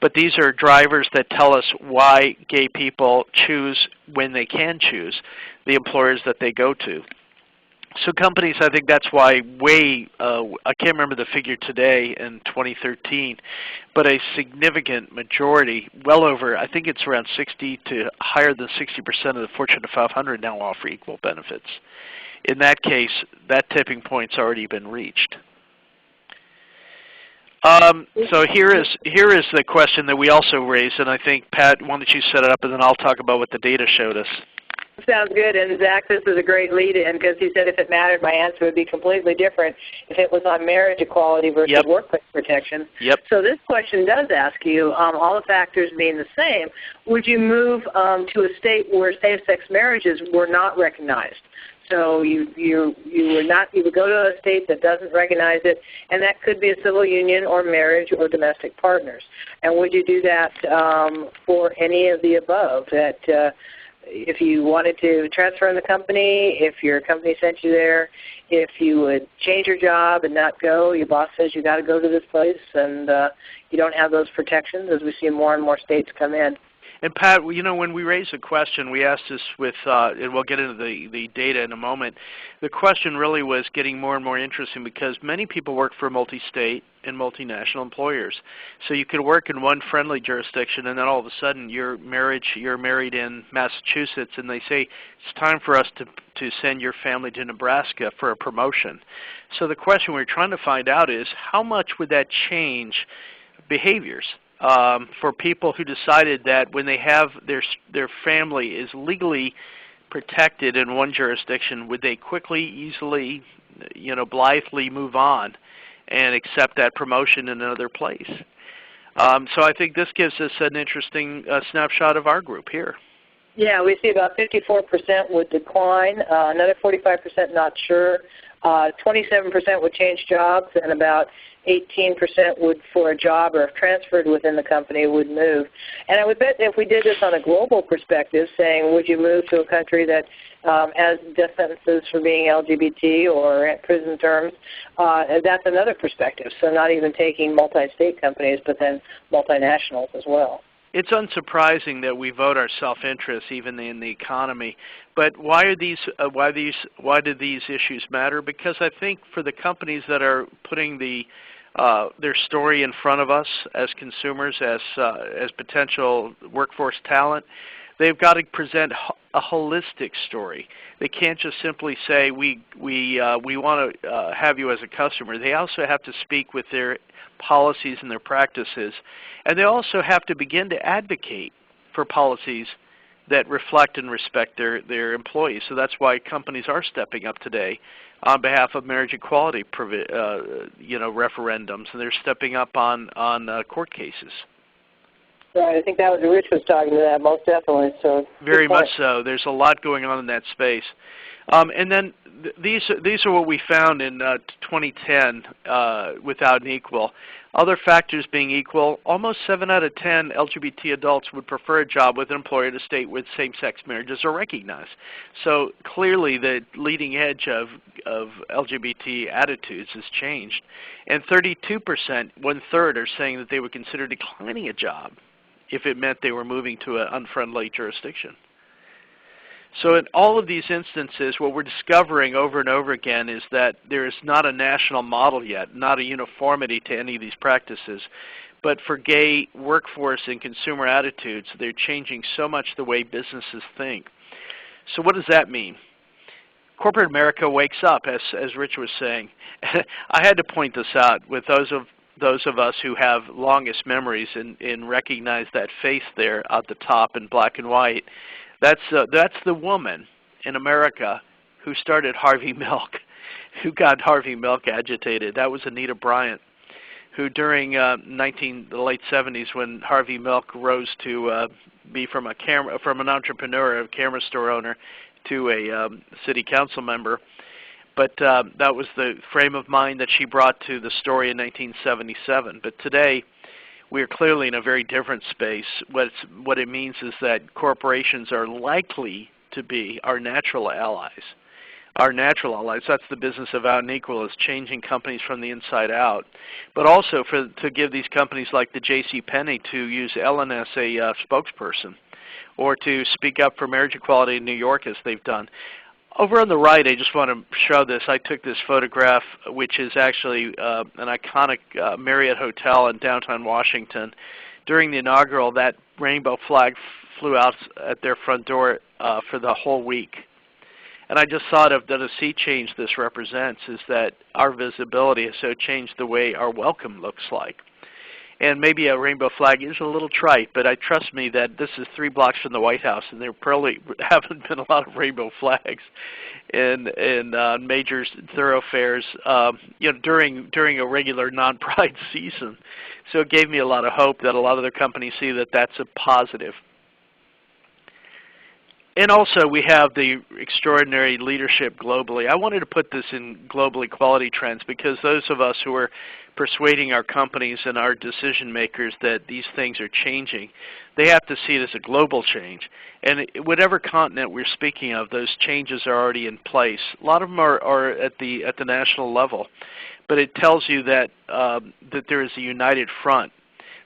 but these are drivers that tell us why gay people choose, when they can choose, the employers that they go to. So companies, I think that's why I can't remember the figure today in 2013, but a significant majority, well over, I think it's around 60 to higher than 60% of the Fortune 500 now offer equal benefits. In that case, that tipping point's already been reached. So here is the question that we also raised, and I think, Pat, why don't you set it up, and then I'll talk about what the data showed us. Sounds good. And Zach, this is a great lead-in, because he said if it mattered, my answer would be completely different if it was on marriage equality versus workplace protection. So this question does ask you, all the factors being the same, would you move to a state where same-sex marriages were not recognized? So you would go to a state that doesn't recognize it, and that could be a civil union or marriage or domestic partners. And would you do that for any of the above? That if you wanted to transfer in the company, if your company sent you there, if you would change your job and not go, your boss says you got to go to this place, and you don't have those protections, as we see more and more states come in. And Pat, you know, when we raised a question, we asked this with, and we'll get into the data in a moment. The question really was getting more and more interesting because many people work for multi-state and multinational employers. So you could work in one friendly jurisdiction, and then all of a sudden you're married in Massachusetts, and they say it's time for us to send your family to Nebraska for a promotion. So the question we're trying to find out is how much would that change behaviors? For people who decided that when they have their family is legally protected in one jurisdiction, would they quickly, easily, blithely move on and accept that promotion in another place? So I think this gives us an interesting snapshot of our group here. Yeah, we see about 54% would decline, another 45% not sure, 27% would change jobs, and about 18% would, for a job or if transferred within the company, would move. And I would bet if we did this on a global perspective, saying would you move to a country that has death sentences for being LGBT or at prison terms, that's another perspective. So not even taking multi-state companies, but then multinationals as well. It's unsurprising that we vote our self-interest even in the economy. But why do these issues matter? Because I think for the companies that are putting their story in front of us as consumers, as potential workforce talent, they've got to present a holistic story. They can't just simply say we want to have you as a customer. They also have to speak with their policies and their practices, and they also have to begin to advocate for policies that reflect and respect their employees. So that's why companies are stepping up today on behalf of marriage equality referendums, and they're stepping up on court cases. Right, I think that was Rich was talking to that, most definitely. So very much so. There's a lot going on in that space. And then these are what we found in 2010 without an equal. Other factors being equal, almost 7 out of 10 LGBT adults would prefer a job with an employer in a state with same-sex marriages are recognized. So clearly the leading edge of LGBT attitudes has changed. And 32%, 1/3, are saying that they would consider declining a job if it meant they were moving to an unfriendly jurisdiction. So in all of these instances, what we're discovering over and over again is that there is not a national model yet, not a uniformity to any of these practices. But for gay workforce and consumer attitudes, they're changing so much the way businesses think. So what does that mean? Corporate America wakes up, as Rich was saying. I had to point this out with those of us who have longest memories and recognize that face there at the top in black and white. That's the woman in America who started Harvey Milk, who got Harvey Milk agitated. That was Anita Bryant, who during the late 70s, when Harvey Milk rose to be from an entrepreneur, a camera store owner, to a city council member. But that was the frame of mind that she brought to the story in 1977. But today, we are clearly in a very different space. What it means is that corporations are likely to be our natural allies. Our natural allies, that's the business of Out and Equal, is changing companies from the inside out. But also to give these companies like the JCPenney to use Ellen as a spokesperson, or to speak up for marriage equality in New York as they've done. Over on the right, I just want to show this. I took this photograph, which is actually an iconic Marriott Hotel in downtown Washington. During the inaugural, that rainbow flag flew out at their front door for the whole week. And I just thought of that a sea change this represents is that our visibility has so changed the way our welcome looks like. And maybe a rainbow flag is a little trite, but trust me that this is 3 blocks from the White House, and there probably haven't been a lot of rainbow flags in major thoroughfares, during a regular non-Pride season. So it gave me a lot of hope that a lot of their companies see that that's a positive. And also, we have the extraordinary leadership globally. I wanted to put this in global equality trends because those of us who are persuading our companies and our decision makers that these things are changing, they have to see it as a global change. And whatever continent we're speaking of, those changes are already in place. A lot of them are at the national level, but it tells you that that there is a united front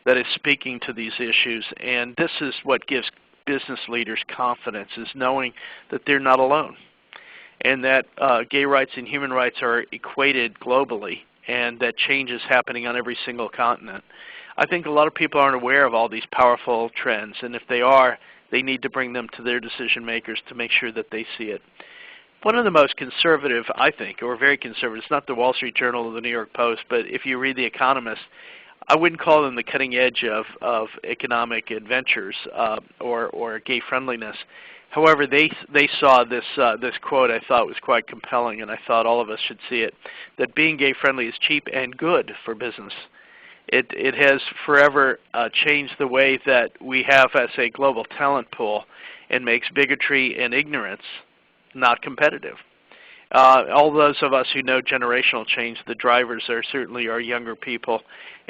that is speaking to these issues, and this is what gives business leaders confidence, is knowing that they're not alone, and that gay rights and human rights are equated globally, and that change is happening on every single continent. I think a lot of people aren't aware of all these powerful trends, and if they are, they need to bring them to their decision makers to make sure that they see it. One of the most conservative, I think, or very conservative, it's not the Wall Street Journal or the New York Post, but if you read The Economist, I wouldn't call them the cutting edge of economic adventures or gay friendliness. However, they saw this quote I thought was quite compelling, and I thought all of us should see it, that being gay friendly is cheap and good for business. It has forever changed the way that we have as a global talent pool and makes bigotry and ignorance not competitive. All those of us who know generational change, the drivers are certainly our younger people,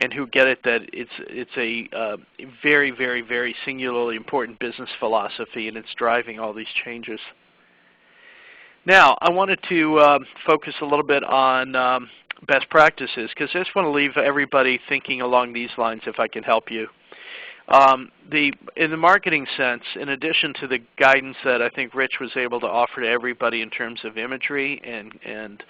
and who get it that it's a very, very, very singularly important business philosophy, and it's driving all these changes. Now, I wanted to focus a little bit on best practices, because I just want to leave everybody thinking along these lines if I can help you. In the marketing sense, in addition to the guidance that I think Rich was able to offer to everybody in terms of imagery and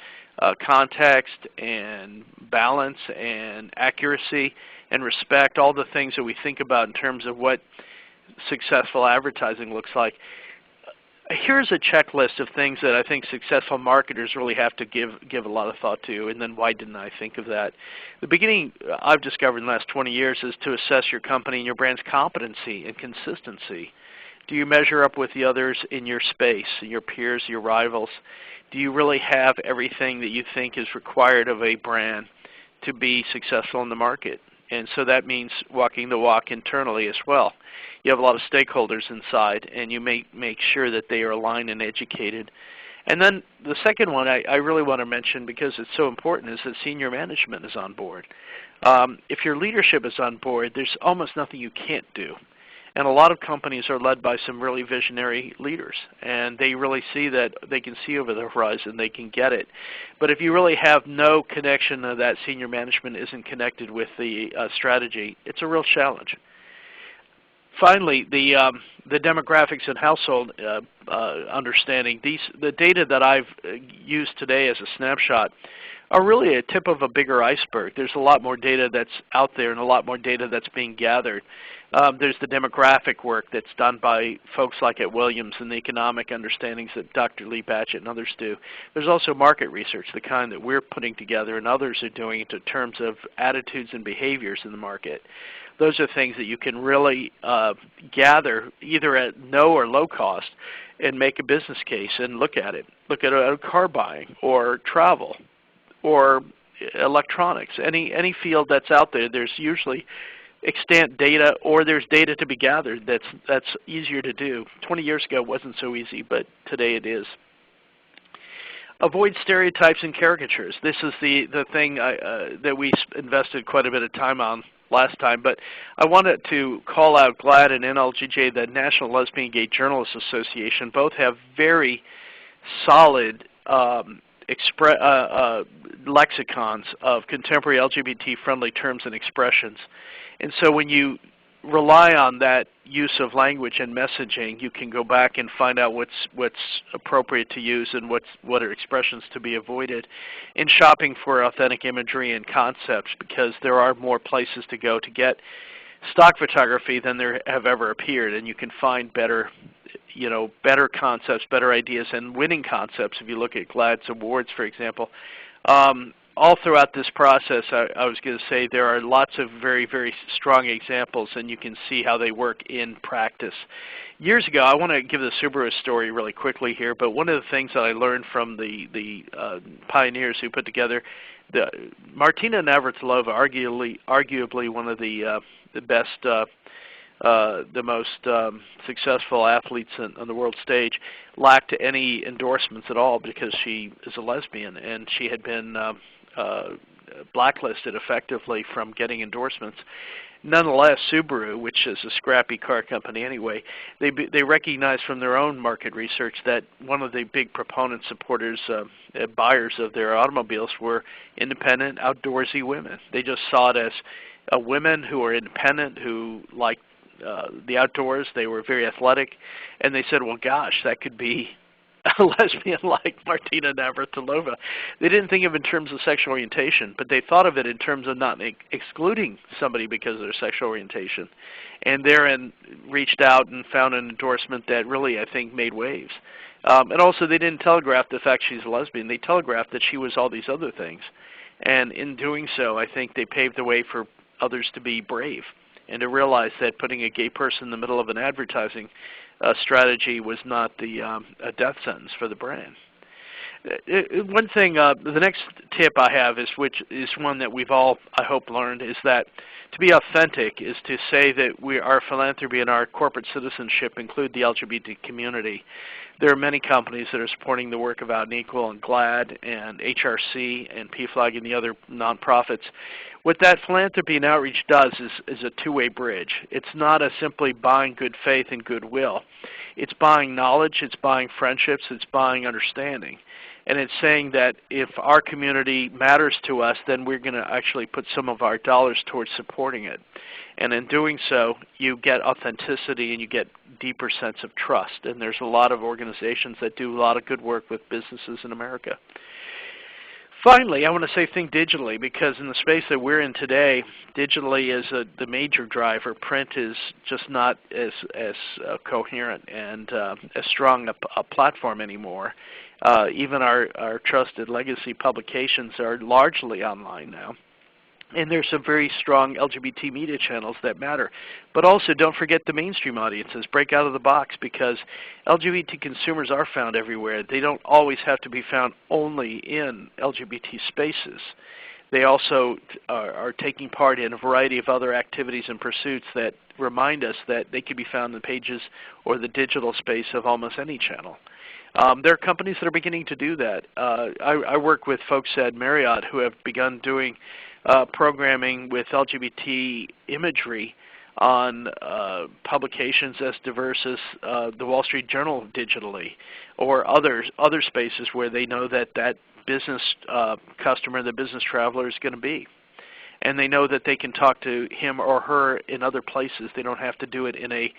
context and balance and accuracy and respect, all the things that we think about in terms of what successful advertising looks like, here's a checklist of things that I think successful marketers really have to give a lot of thought to, and then why didn't I think of that? The beginning I've discovered in the last 20 years is to assess your company and your brand's competency and consistency. Do you measure up with the others in your space, your peers, your rivals? Do you really have everything that you think is required of a brand to be successful in the market? And so that means walking the walk internally as well. You have a lot of stakeholders inside, and you make sure that they are aligned and educated. And then the second one I really want to mention, because it's so important, is that senior management is on board. If your leadership is on board, there's almost nothing you can't do. And a lot of companies are led by some really visionary leaders, and they really see that they can see over the horizon, they can get it. But if you really have no connection to that senior management isn't connected with the strategy, it's a real challenge. Finally, the demographics and household understanding. The data that I've used today as a snapshot are really a tip of a bigger iceberg. There's a lot more data that's out there and a lot more data that's being gathered. There's the demographic work that's done by folks like at Williams and the economic understandings that Dr. Lee Batchett and others do. There's also market research, the kind that we're putting together and others are doing in terms of attitudes and behaviors in the market. Those are things that you can really gather either at no or low cost and make a business case and look at it. Look at car buying or travel or electronics. Any field that's out there, there's usually extant data, or there's data to be gathered that's easier to do. 20 years ago it wasn't so easy, but today it is. Avoid stereotypes and caricatures. This is the thing that we invested quite a bit of time on last time, but I wanted to call out GLAAD and NLGJ, the National Lesbian Gay Journalists Association. Both have very solid lexicons of contemporary LGBT-friendly terms and expressions. And so when you rely on that use of language and messaging, you can go back and find out what's appropriate to use and what are expressions to be avoided in shopping for authentic imagery and concepts, because there are more places to go to get stock photography than there have ever appeared, and you can find better concepts, better ideas, and winning concepts. If you look at GLAAD's awards, for example, all throughout this process, I was going to say there are lots of very, very strong examples, and you can see how they work in practice. Years ago, I want to give the Subaru story really quickly here, but one of the things that I learned from the pioneers who put together, Martina Navratilova, arguably one of the best the most successful athletes on the world stage, lacked any endorsements at all because she is a lesbian, and she had been blacklisted effectively from getting endorsements. Nonetheless, Subaru, which is a scrappy car company anyway, they recognized from their own market research that one of the big proponents, supporters, buyers of their automobiles were independent, outdoorsy women. They just saw it as women who are independent, who liked the outdoors. They were very athletic, and they said, well, gosh, that could be a lesbian like Martina Navratilova. They didn't think of it in terms of sexual orientation, but they thought of it in terms of not excluding somebody because of their sexual orientation. And therein reached out and found an endorsement that really, I think, made waves. And also they didn't telegraph the fact she's a lesbian. They telegraphed that she was all these other things. And in doing so, I think they paved the way for others to be brave and to realize that putting a gay person in the middle of an advertising strategy was not a death sentence for the brand. One thing, the next tip I have is, which is one that we've all, I hope, learned, is that to be authentic is to say that our philanthropy and our corporate citizenship include the LGBT community. There are many companies that are supporting the work of Out and Equal and GLAAD and HRC and PFLAG and the other nonprofits. What that philanthropy and outreach does is a two-way bridge. It's not a simply buying good faith and goodwill. It's buying knowledge, it's buying friendships, it's buying understanding. And it's saying that if our community matters to us, then we're going to actually put some of our dollars towards supporting it. And in doing so, you get authenticity and you get deeper sense of trust. And there's a lot of organizations that do a lot of good work with businesses in America. Finally, I want to say think digitally, because in the space that we're in today, digitally is the major driver. Print is just not as coherent and as strong a platform anymore. Even our trusted legacy publications are largely online now. And there's some very strong LGBT media channels that matter. But also don't forget the mainstream audiences. Break out of the box, because LGBT consumers are found everywhere. They don't always have to be found only in LGBT spaces. They also are taking part in a variety of other activities and pursuits that remind us that they could be found in the pages or the digital space of almost any channel. There are companies that are beginning to do that. I work with folks at Marriott who have begun doing programming with LGBT imagery on publications as diverse as the Wall Street Journal digitally, or other spaces where they know that business customer, the business traveler, is going to be. And they know that they can talk to him or her in other places. They don't have to do it in a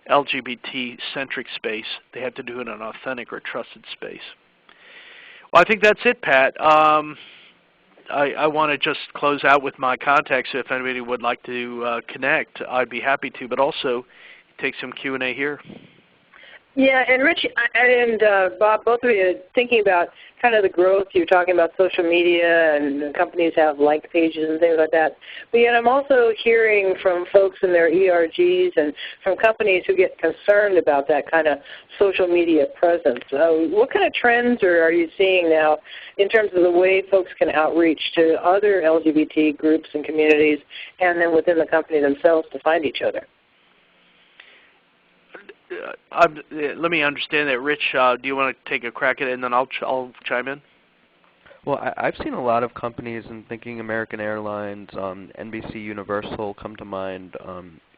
LGBT-centric space. They have to do it in an authentic or trusted space. Well, I think that's it, Pat. I want to just close out with my contacts. If anybody would like to connect, I'd be happy to, but also take some Q&A here. Yeah, and Rich and Bob, both of you, thinking about kind of the growth, you're talking about social media and companies have like pages and things like that. But yet I'm also hearing from folks in their ERGs and from companies who get concerned about that kind of social media presence. What kind of trends are you seeing now in terms of the way folks can outreach to other LGBT groups and communities, and then within the company themselves to find each other? Let me understand that. Rich, do you want to take a crack at it, and then I'll chime in? Well, I've seen a lot of companies, and thinking American Airlines, NBC Universal come to mind,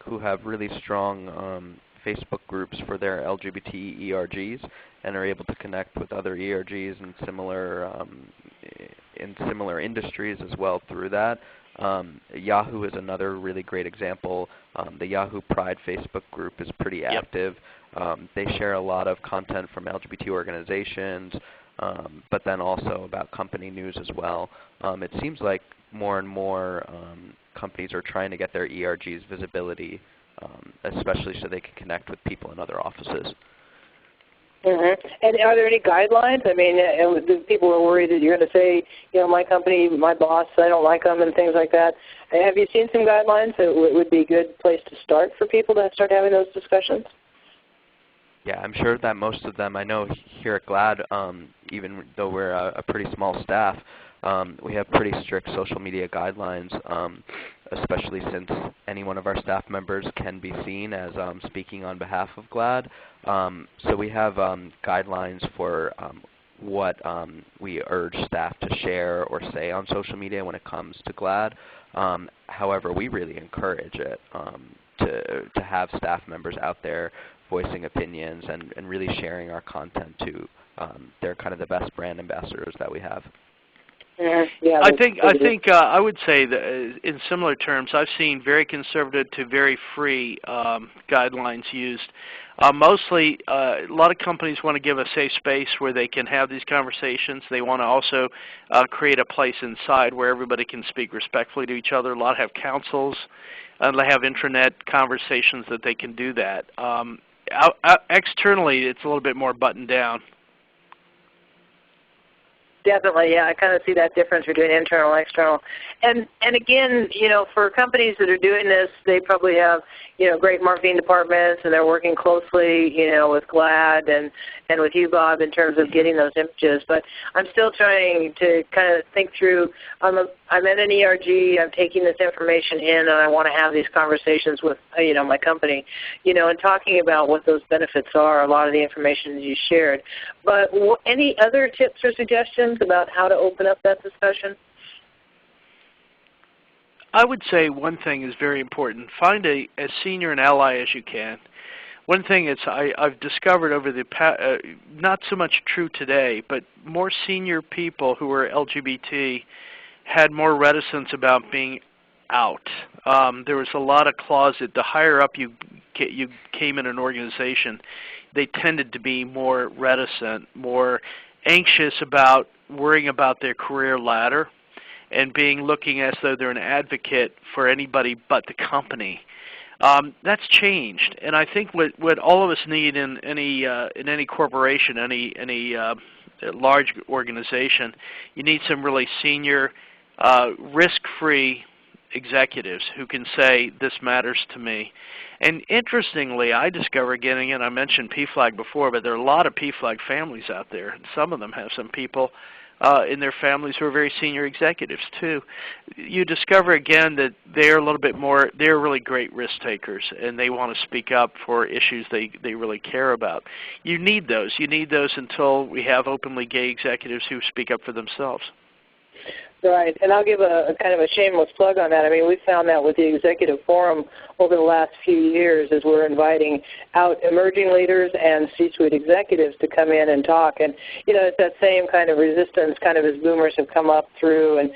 who have really strong Facebook groups for their LGBT ERGs and are able to connect with other ERGs in similar industries as well through that. Yahoo is another really great example. The Yahoo Pride Facebook group is pretty active. They share a lot of content from LGBT organizations, but then also about company news as well. It seems like more and more companies are trying to get their ERGs visibility, especially so they can connect with people in other offices. Mm-hmm. And are there any guidelines? I mean, people are worried that you're going to say, you know, my company, my boss, I don't like them and things like that. Have you seen some guidelines that would be a good place to start for people to start having those discussions? Yeah, I'm sure that most of them, I know here at GLAAD, even though we're a pretty small staff, we have pretty strict social media guidelines. especially since any one of our staff members can be seen as speaking on behalf of GLAAD. So we have guidelines for what we urge staff to share or say on social media when it comes to GLAAD. However, we really encourage it to have staff members out there voicing opinions and really sharing our content too. They're kind of the best brand ambassadors that we have. Yeah, I think I would say that in similar terms, I've seen very conservative to very free guidelines used. Mostly, a lot of companies want to give a safe space where they can have these conversations. They want to also create a place inside where everybody can speak respectfully to each other. A lot have councils, and they have intranet conversations that they can do that. Externally, it's a little bit more buttoned down. Definitely, yeah. I kind of see that difference between internal and external. And again, for companies that are doing this, they probably have, great marketing departments, and they're working closely, with GLAAD and with you, Bob, in terms of getting those images. But I'm still trying to kind of think through, I'm at an ERG, I'm taking this information in, and I want to have these conversations with, my company, and talking about what those benefits are, a lot of the information you shared. But any other tips or suggestions about how to open up that discussion? I would say one thing is very important. Find as senior an ally as you can. One thing I've discovered over the past, not so much true today, but more senior people who are LGBT had more reticence about being out. There was a lot of closet. The higher up you came in an organization, they tended to be more reticent, more anxious about worrying about their career ladder, and looking as though they're an advocate for anybody but the company. That's changed, and I think what all of us need in any corporation, any large organization, you need some really senior, risk-free executives who can say, this matters to me. And interestingly, I discovered getting in, I mentioned PFLAG before, but there are a lot of PFLAG families out there, and some of them have some people in their families who are very senior executives too. You discover again that they're a little bit more, they're really great risk takers, and they want to speak up for issues they really care about. You need those. You need those until we have openly gay executives who speak up for themselves. Right, and I'll give a kind of a shameless plug on that. I mean, we found that with the Executive Forum over the last few years as we're inviting out emerging leaders and C-suite executives to come in and talk. And, it's that same kind of resistance kind of as boomers have come up through and,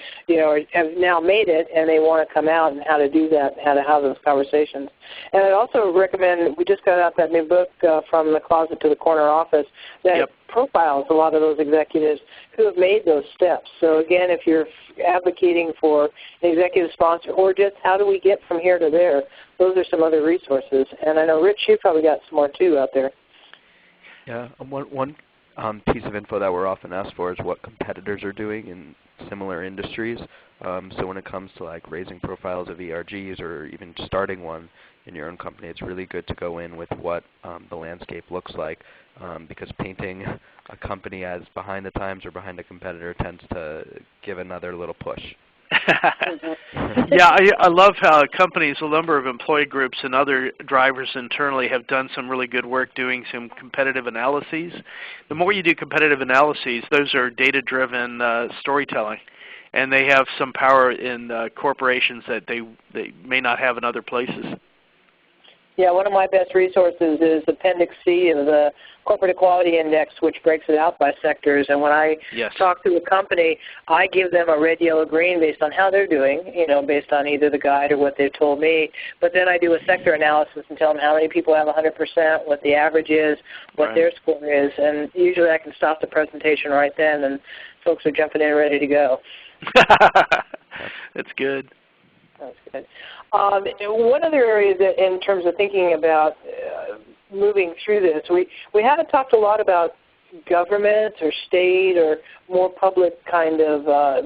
have now made it, and they want to come out and how to do that, how to have those conversations. And I'd also recommend, we just got out that new book, From the Closet to the Corner Office, that profiles a lot of those executives who have made those steps. So again, if you're advocating for an executive sponsor or just how do we get from here to there, those are some other resources. And I know, Rich, you probably got some more too out there. Yeah, one piece of info that we're often asked for is what competitors are doing in similar industries. So when it comes to like raising profiles of ERGs or even starting one in your own company, it's really good to go in with what the landscape looks like, because painting a company as behind the times or behind a competitor tends to give another little push. Yeah, I love how companies, a number of employee groups and other drivers internally have done some really good work doing some competitive analyses. The more you do competitive analyses, those are data-driven storytelling, and they have some power in corporations that they may not have in other places. Yeah, one of my best resources is Appendix C of the Corporate Equality Index, which breaks it out by sectors. And when I talk to a company, I give them a red, yellow, green based on how they're doing, based on either the guide or what they've told me. But then I do a sector analysis and tell them how many people have 100%, what the average is, what their score is. And usually I can stop the presentation right then, and folks are jumping in ready to go. That's good. That's good. One other area that in terms of thinking about moving through this, we haven't talked a lot about government or state or more public kind of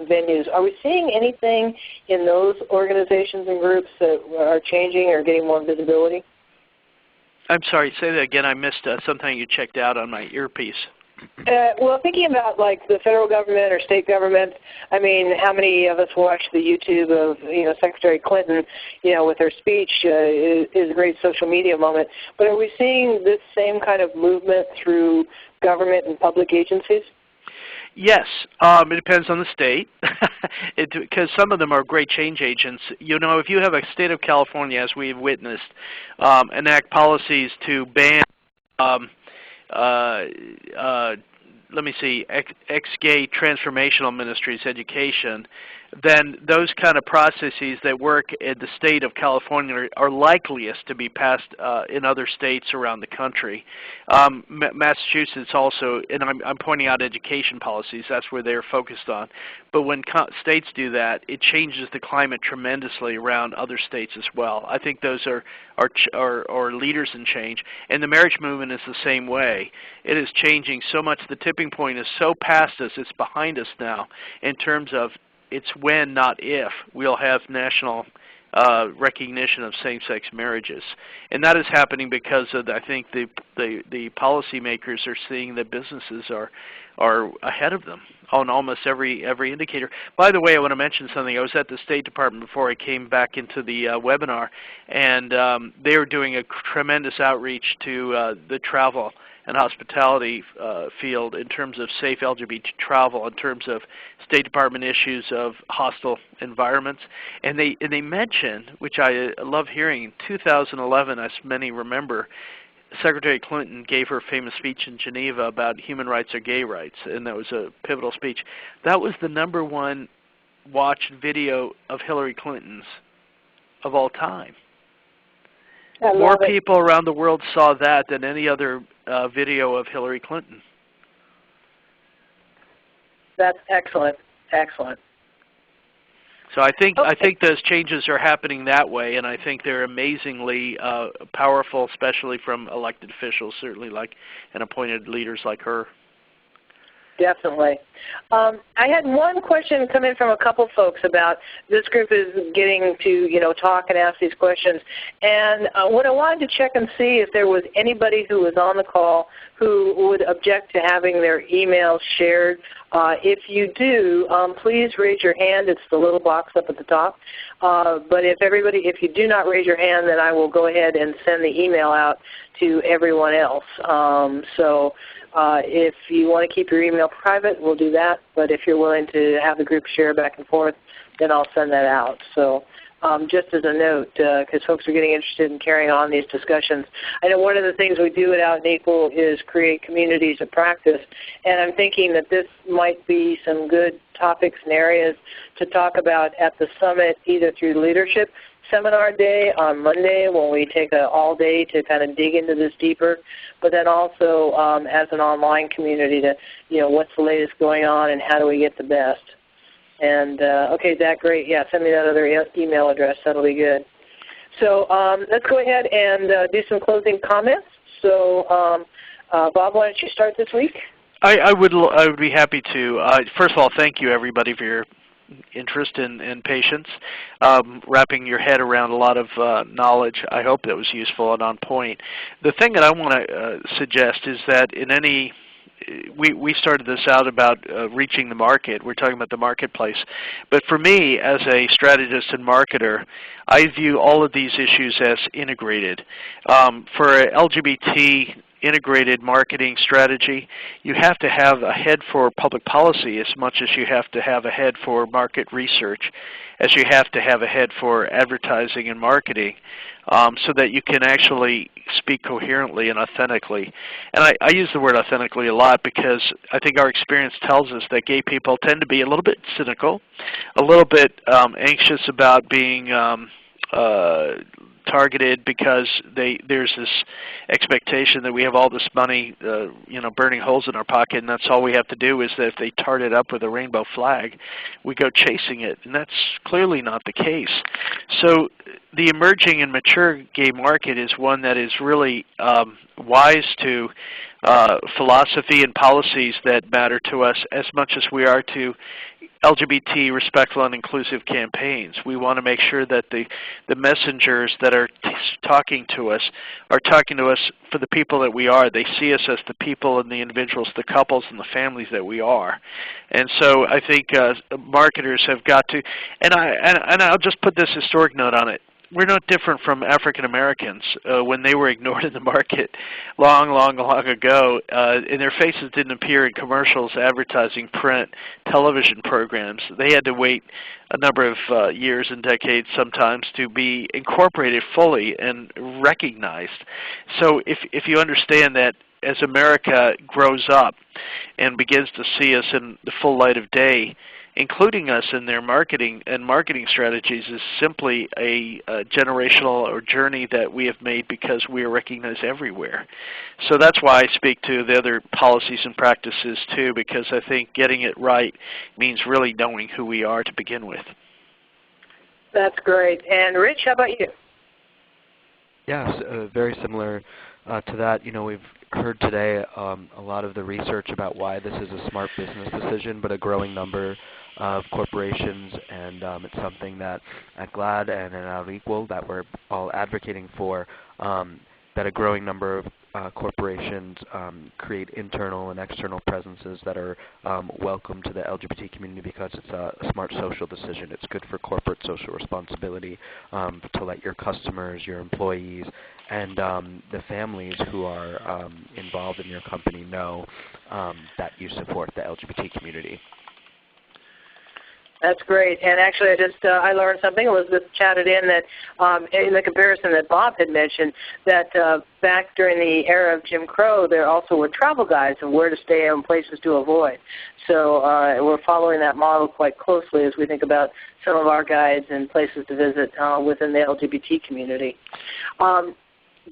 venues. Are we seeing anything in those organizations and groups that are changing or getting more visibility? I'm sorry, say that again. I missed something you checked out on my earpiece. Well, thinking about like the federal government or state government, I mean, how many of us watch the YouTube of Secretary Clinton, with her speech is a great social media moment. But are we seeing this same kind of movement through government and public agencies? Yes, it depends on the state, because some of them are great change agents. If you have a state of California, as we've witnessed, enact policies to ban, ex-gay transformational ministries education, then those kind of processes that work in the state of California are likeliest to be passed in other states around the country. Massachusetts also, and I'm pointing out education policies, that's where they're focused on. But when states do that, it changes the climate tremendously around other states as well. I think those are leaders in change. And the marriage movement is the same way. It is changing so much. The tipping point is so past us, it's behind us now in terms of it's when, not if, we'll have national recognition of same-sex marriages. And that is happening because of, I think, the policymakers are seeing that businesses are ahead of them on almost every indicator. By the way, I want to mention something. I was at the State Department before I came back into the webinar, and they were doing a tremendous outreach to the travel and hospitality field in terms of safe LGBT travel, in terms of State Department issues of hostile environments. And they mentioned, which I love hearing, in 2011, as many remember, Secretary Clinton gave her famous speech in Geneva about human rights are gay rights, and that was a pivotal speech. That was the #1 watched video of Hillary Clinton's of all time. More people around the world saw that than any other video of Hillary Clinton. That's excellent. Excellent. So I think those changes are happening that way, and I think they're amazingly powerful, especially from elected officials, certainly and appointed leaders like her. Definitely. I had one question come in from a couple folks about this group is getting to talk and ask these questions. And what I wanted to check and see if there was anybody who was on the call who would object to having their emails shared. If you do, please raise your hand. It's the little box up at the top. But if you do not raise your hand, then I will go ahead and send the email out to everyone else. If you want to keep your email private, we'll do that. But if you're willing to have the group share back and forth, then I'll send that out. So just as a note, because folks are getting interested in carrying on these discussions. I know one of the things we do at Out and Equal is create communities of practice. And I'm thinking that this might be some good topics and areas to talk about at the summit, either through leadership seminar day on Monday when we take an all day to kind of dig into this deeper, but then also as an online community to, what's the latest going on and how do we get the best. And okay, Zach, great. Yeah, send me that other email address. That'll be good. So let's go ahead and do some closing comments. So Bob, why don't you start this week? I would be happy to. First of all, thank you everybody for your interest and patience, wrapping your head around a lot of knowledge. I hope that was useful and on point. The thing that I want to suggest is that we started this out about reaching the market. We're talking about the marketplace. But for me, as a strategist and marketer, I view all of these issues as integrated. For a LGBT integrated marketing strategy, you have to have a head for public policy as much as you have to have a head for market research, as you have to have a head for advertising and marketing, so that you can actually speak coherently and authentically. And I use the word authentically a lot because I think our experience tells us that gay people tend to be a little bit cynical, a little bit anxious about being targeted because there's this expectation that we have all this money, burning holes in our pocket, and that's all we have to do is that if they tart it up with a rainbow flag, we go chasing it, and that's clearly not the case. So the emerging and mature gay market is one that is really wise to philosophy and policies that matter to us as much as we are to LGBT respectful and inclusive campaigns. We want to make sure that the messengers that are talking to us are talking to us for the people that we are. They see us as the people and the individuals, the couples and the families that we are. And so I think marketers have got to, and I'll just put this historic note on it. We're not different from African Americans when they were ignored in the market long ago, and their faces didn't appear in commercials, advertising, print, television programs. They had to wait a number of years and decades sometimes to be incorporated fully and recognized. So if you understand that as America grows up and begins to see us in the full light of day, including us in their marketing strategies is simply a generational or journey that we have made because we are recognized everywhere. So that's why I speak to the other policies and practices too, because I think getting it right means really knowing who we are to begin with. That's great. And Rich, how about you? Yes, very similar to that. We've heard today a lot of the research about why this is a smart business decision, but a growing number of corporations, and it's something that at GLAD and at Out Equal that we're all advocating for, that a growing number of corporations create internal and external presences that are welcome to the LGBT community because it's a smart social decision. It's good for corporate social responsibility to let your customers, your employees, and the families who are involved in your company know that you support the LGBT community. That's great. And actually, I learned something. Elizabeth chatted in that in the comparison that Bob had mentioned, that back during the era of Jim Crow, there also were travel guides of where to stay and places to avoid. So we're following that model quite closely as we think about some of our guides and places to visit within the LGBT community.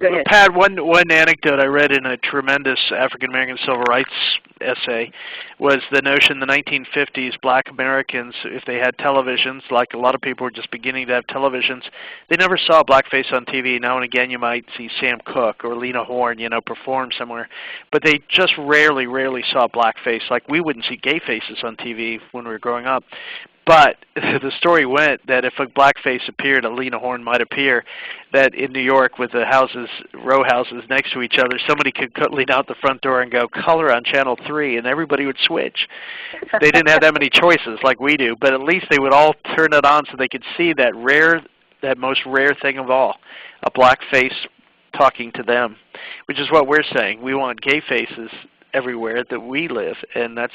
Go ahead. Pat, one anecdote I read in a tremendous African American civil rights essay was the notion in the 1950s black Americans, if they had televisions, like a lot of people were just beginning to have televisions, they never saw a black face on TV. Now and again you might see Sam Cooke or Lena Horne, perform somewhere. But they just rarely saw black face. Like we wouldn't see gay faces on TV when we were growing up. But the story went that if a black face appeared, a Lena Horne might appear, that in New York with the houses, row houses next to each other, somebody could lean out the front door and go, color on Channel 3, and everybody would switch. They didn't have that many choices like we do, but at least they would all turn it on so they could see that most rare thing of all, a black face talking to them, which is what we're saying. We want gay faces everywhere that we live, and that's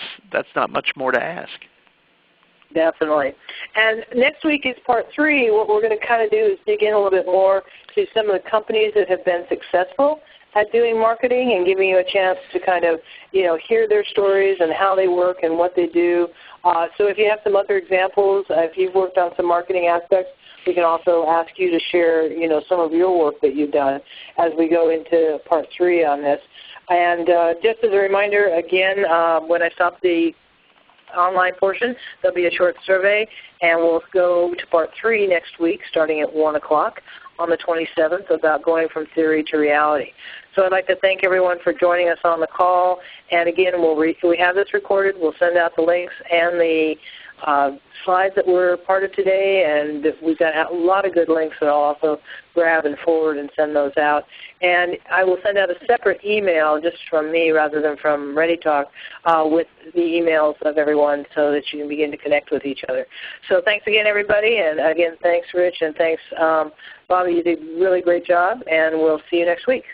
not much more to ask. Definitely. And next week is part 3. What we're going to kind of do is dig in a little bit more to some of the companies that have been successful at doing marketing and giving you a chance to kind of, hear their stories and how they work and what they do. So if you have some other examples, if you've worked on some marketing aspects, we can also ask you to share, some of your work that you've done as we go into part 3 on this. And just as a reminder, again, when I stop the online portion, there'll be a short survey, and we'll go to part 3 next week starting at 1 o'clock on the 27th about going from theory to reality. So I'd like to thank everyone for joining us on the call. And again, we have this recorded. We'll send out the links and the slides that were part of today, and we've got a lot of good links that I'll also grab and forward and send those out. And I will send out a separate email just from me rather than from ReadyTalk with the emails of everyone so that you can begin to connect with each other. So thanks again, everybody. And again, thanks, Rich, and thanks, Bobby. You did a really great job, and we'll see you next week.